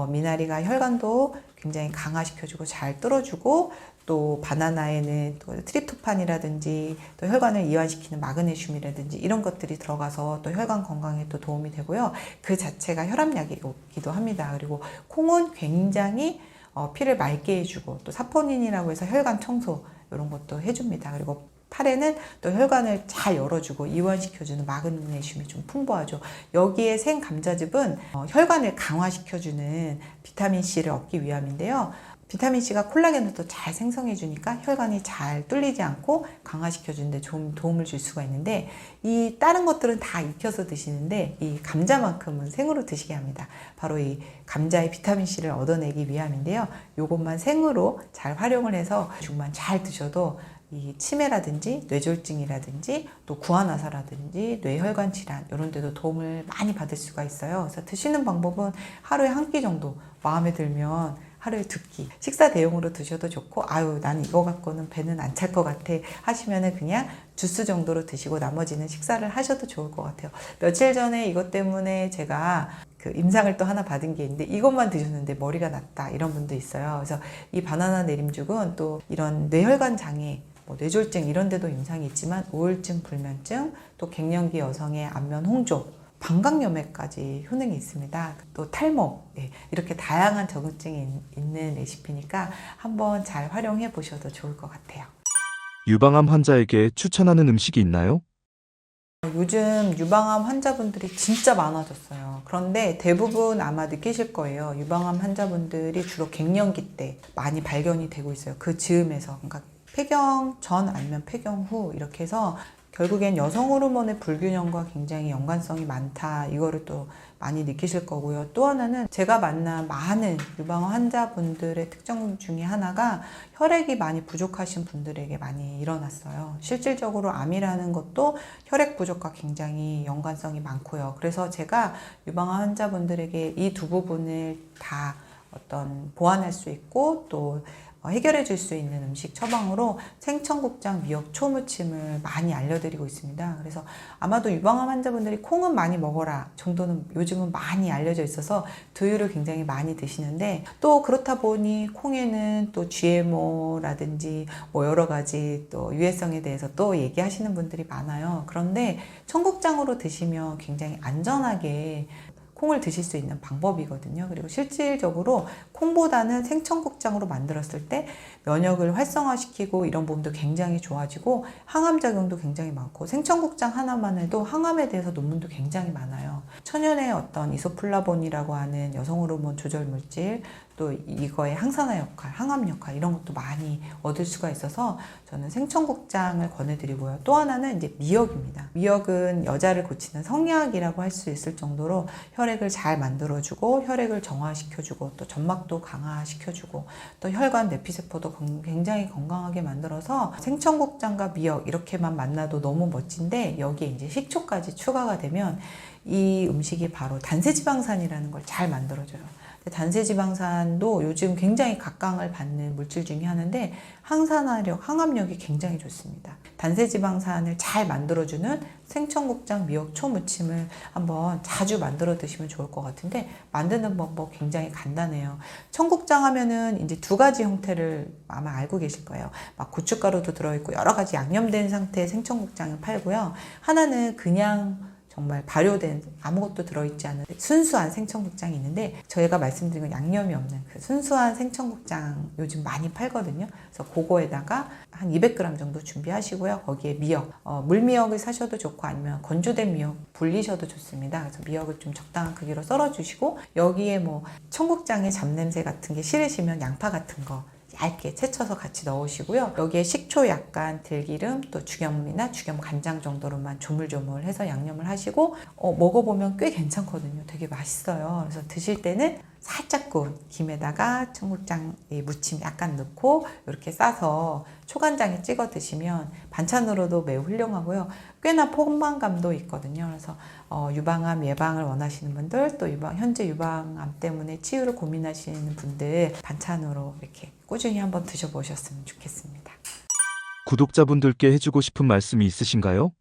미나리가 혈관도 굉장히 강화시켜주고 잘 뚫어주고 또 바나나에는 또 트립토판이라든지 또 혈관을 이완시키는 마그네슘이라든지 이런 것들이 들어가서 또 혈관 건강에 또 도움이 되고요. 그 자체가 혈압약이기도 합니다. 그리고 콩은 굉장히 피를 맑게 해주고 또 사포닌이라고 해서 혈관 청소 이런 것도 해줍니다. 그리고 파래는 또 혈관을 잘 열어주고 이완시켜주는 마그네슘이 좀 풍부하죠. 여기에 생감자즙은 혈관을 강화시켜주는 비타민C를 얻기 위함인데요. 비타민C가 콜라겐을 또 잘 생성해 주니까 혈관이 잘 뚫리지 않고 강화시켜주는데 좀 도움을 줄 수가 있는데 이 다른 것들은 다 익혀서 드시는데 이 감자만큼은 생으로 드시게 합니다. 바로 이 감자의 비타민C를 얻어내기 위함인데요. 요것만 생으로 잘 활용을 해서 죽만 잘 드셔도 이 치매라든지 뇌졸중이라든지 또 구안화사라든지 뇌혈관 질환 이런 데도 도움을 많이 받을 수가 있어요. 그래서 드시는 방법은 하루에 한 끼 정도 마음에 들면 하루에 2끼 식사 대용으로 드셔도 좋고 아유 난 이거 갖고는 배는 안 찰 것 같아 하시면은 그냥 주스 정도로 드시고 나머지는 식사를 하셔도 좋을 것 같아요. 며칠 전에 이것 때문에 제가 그 임상을 또 하나 받은 게 있는데 이것만 드셨는데 머리가 났다 이런 분도 있어요. 그래서 이 바나나 내림죽은 또 이런 뇌혈관 장애 뭐 뇌졸중 이런 데도 임상이 있지만 우울증, 불면증, 또 갱년기 여성의 안면 홍조, 방광염에까지 효능이 있습니다. 또 탈모, 이렇게 다양한 적응증이 있는 레시피니까 한번 잘 활용해 보셔도 좋을 것 같아요. 유방암 환자에게 추천하는 음식이 있나요? 요즘 유방암 환자분들이 진짜 많아졌어요. 그런데 대부분 아마 느끼실 거예요. 유방암 환자분들이 주로 갱년기 때 많이 발견이 되고 있어요. 그 즈음에서. 그러니까 폐경 전 아니면 폐경 후 이렇게 해서 결국엔 여성 호르몬의 불균형과 굉장히 연관성이 많다. 이거를 또 많이 느끼실 거고요. 또 하나는 제가 만난 많은 유방암 환자분들의 특징 중에 하나가 혈액이 많이 부족하신 분들에게 많이 일어났어요. 실질적으로 암이라는 것도 혈액 부족과 굉장히 연관성이 많고요. 그래서 제가 유방암 환자분들에게 이 두 부분을 다 어떤 보완할 수 있고 또 해결해 줄 수 있는 음식 처방으로 생청국장 미역 초무침을 많이 알려드리고 있습니다. 그래서 아마도 유방암 환자분들이 콩은 많이 먹어라 정도는 요즘은 많이 알려져 있어서 두유를 굉장히 많이 드시는데 또 그렇다 보니 콩에는 또 GMO라든지 뭐 여러 가지 또 유해성에 대해서 또 얘기하시는 분들이 많아요. 그런데 청국장으로 드시면 굉장히 안전하게 콩을 드실 수 있는 방법이거든요. 그리고 실질적으로 콩보다는 생청국장으로 만들었을 때 면역을 활성화시키고 이런 부분도 굉장히 좋아지고 항암 작용도 굉장히 많고 생청국장 하나만 해도 항암에 대해서 논문도 굉장히 많아요. 천연의 어떤 이소플라본이라고 하는 여성 호르몬 조절 물질 또 이거의 항산화 역할, 항암 역할 이런 것도 많이 얻을 수가 있어서 저는 생청국장을 권해드리고요. 또 하나는 이제 미역입니다. 미역은 여자를 고치는 성약이라고 할 수 있을 정도로 혈액을 잘 만들어주고 혈액을 정화시켜주고 또 점막도 강화시켜주고 또 혈관 내피세포도 굉장히 건강하게 만들어서 생청국장과 미역 이렇게만 만나도 너무 멋진데 여기에 이제 식초까지 추가가 되면 이 음식이 바로 단세지방산이라는 걸 잘 만들어줘요. 단세지방산도 요즘 굉장히 각광을 받는 물질 중에 하나인데 항산화력, 항암력이 굉장히 좋습니다. 단세지방산을 잘 만들어주는 생청국장 미역 초무침을 한번 자주 만들어 드시면 좋을 것 같은데 만드는 방법 굉장히 간단해요. 청국장 하면은 이제 두 가지 형태를 아마 알고 계실 거예요. 막 고춧가루도 들어있고 여러 가지 양념된 상태의 생청국장을 팔고요. 하나는 그냥 정말 발효된 아무것도 들어있지 않은 순수한 생청국장이 있는데 저희가 말씀드린 건 양념이 없는 그 순수한 생청국장 요즘 많이 팔거든요. 그래서 그거에다가 한 200g 정도 준비하시고요. 거기에 미역, 물미역을 사셔도 좋고 아니면 건조된 미역 불리셔도 좋습니다. 그래서 미역을 좀 적당한 크기로 썰어주시고 여기에 뭐 청국장의 잡냄새 같은 게 싫으시면 양파 같은 거 얇게 채쳐서 같이 넣으시고요. 여기에 식초 약간, 들기름, 또 죽염이나 죽염 간장 정도로만 조물조물해서 양념을 하시고 먹어보면 꽤 괜찮거든요. 되게 맛있어요. 그래서 드실 때는 살짝 구운 김에다가 청국장 무침 약간 넣고 이렇게 싸서 초간장에 찍어 드시면 반찬으로도 매우 훌륭하고요. 꽤나 포만감도 있거든요. 그래서 유방암 예방을 원하시는 분들 또 현재 유방암 때문에 치유를 고민하시는 분들 반찬으로 이렇게 꾸준히 한번 드셔보셨으면 좋겠습니다. 구독자분들께 해주고 싶은 말씀이 있으신가요?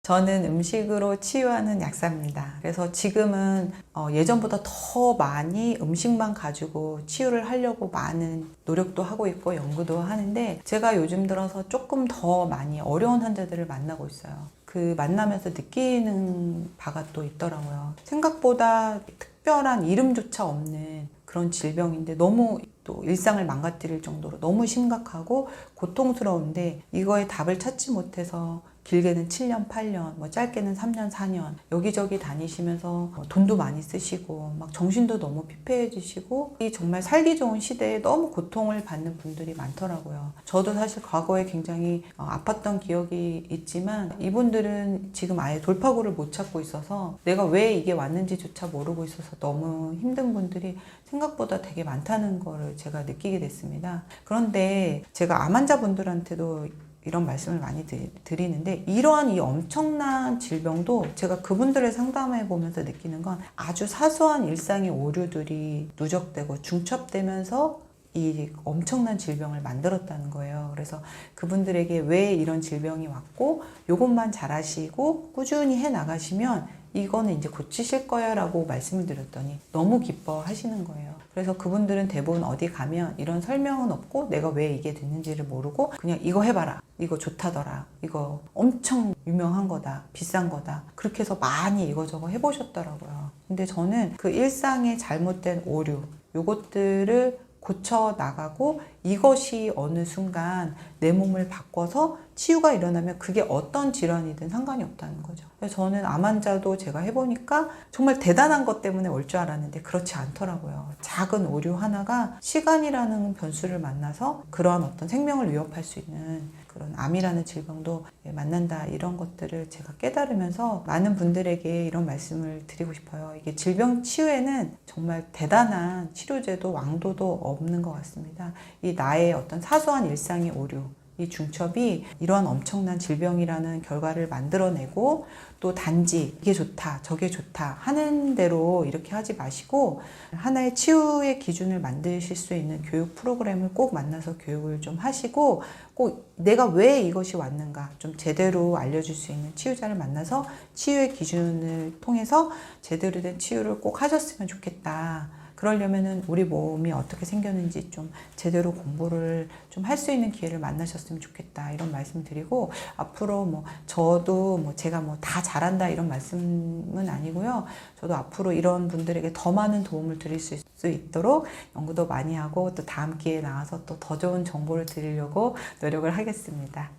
저는 음식으로 치유하는 약사입니다. 그래서 지금은 예전보다 더 많이 음식만 가지고 치유를 하려고 많은 노력도 하고 있고 연구도 하는데 제가 요즘 들어서 조금 더 많이 어려운 환자들을 만나고 있어요. 그 만나면서 느끼는 바가 또 있더라고요. 생각보다 특별한 이름조차 없는 그런 질병인데 너무 또 일상을 망가뜨릴 정도로 너무 심각하고 고통스러운데 이거에 답을 찾지 못해서 길게는 7년, 8년, 뭐 짧게는 3년, 4년 여기저기 다니시면서 돈도 많이 쓰시고 막 정신도 너무 피폐해지시고 이 정말 살기 좋은 시대에 너무 고통을 받는 분들이 많더라고요. 저도 사실 과거에 굉장히 아팠던 기억이 있지만 이분들은 지금 아예 돌파구를 못 찾고 있어서 내가 왜 이게 왔는지조차 모르고 있어서 너무 힘든 분들이 생각보다 되게 많다는 거를 제가 느끼게 됐습니다. 그런데 제가 암 환자분들한테도 이런 말씀을 많이 드리는데 이러한 이 엄청난 질병도 제가 그분들을 상담해 보면서 느끼는 건 아주 사소한 일상의 오류들이 누적되고 중첩되면서 이 엄청난 질병을 만들었다는 거예요. 그래서 그분들에게 왜 이런 질병이 왔고 이것만 잘하시고 꾸준히 해 나가시면 이거는 이제 고치실 거야 라고 말씀을 드렸더니 너무 기뻐하시는 거예요. 그래서 그분들은 대부분 어디 가면 이런 설명은 없고 내가 왜 이게 됐는지를 모르고 그냥 이거 해봐라. 이거 좋다더라. 이거 엄청 유명한 거다. 비싼 거다. 그렇게 해서 많이 이거저거 해보셨더라고요. 근데 저는 그 일상의 잘못된 오류, 요것들을 고쳐 나가고 이것이 어느 순간 내 몸을 바꿔서 치유가 일어나면 그게 어떤 질환이든 상관이 없다는 거죠. 그래서 저는 암 환자도 제가 해보니까 정말 대단한 것 때문에 올 줄 알았는데 그렇지 않더라고요. 작은 오류 하나가 시간이라는 변수를 만나서 그러한 어떤 생명을 위협할 수 있는 그런 암이라는 질병도 만난다 이런 것들을 제가 깨달으면서 많은 분들에게 이런 말씀을 드리고 싶어요. 이게 질병 치유에는 정말 대단한 치료제도 왕도도 없는 것 같습니다. 이 나의 어떤 사소한 일상의 오류 이 중첩이 이러한 엄청난 질병이라는 결과를 만들어내고 또 단지 이게 좋다 저게 좋다 하는 대로 이렇게 하지 마시고 하나의 치유의 기준을 만드실 수 있는 교육 프로그램을 꼭 만나서 교육을 좀 하시고 꼭 내가 왜 이것이 왔는가 좀 제대로 알려줄 수 있는 치유자를 만나서 치유의 기준을 통해서 제대로 된 치유를 꼭 하셨으면 좋겠다. 그러려면은 우리 몸이 어떻게 생겼는지 좀 제대로 공부를 좀 할 수 있는 기회를 만나셨으면 좋겠다 이런 말씀 드리고 앞으로 뭐 저도 뭐 제가 뭐 다 잘한다 이런 말씀은 아니고요. 저도 앞으로 이런 분들에게 더 많은 도움을 드릴 수 있도록 연구도 많이 하고 또 다음 기회에 나와서 또 더 좋은 정보를 드리려고 노력을 하겠습니다.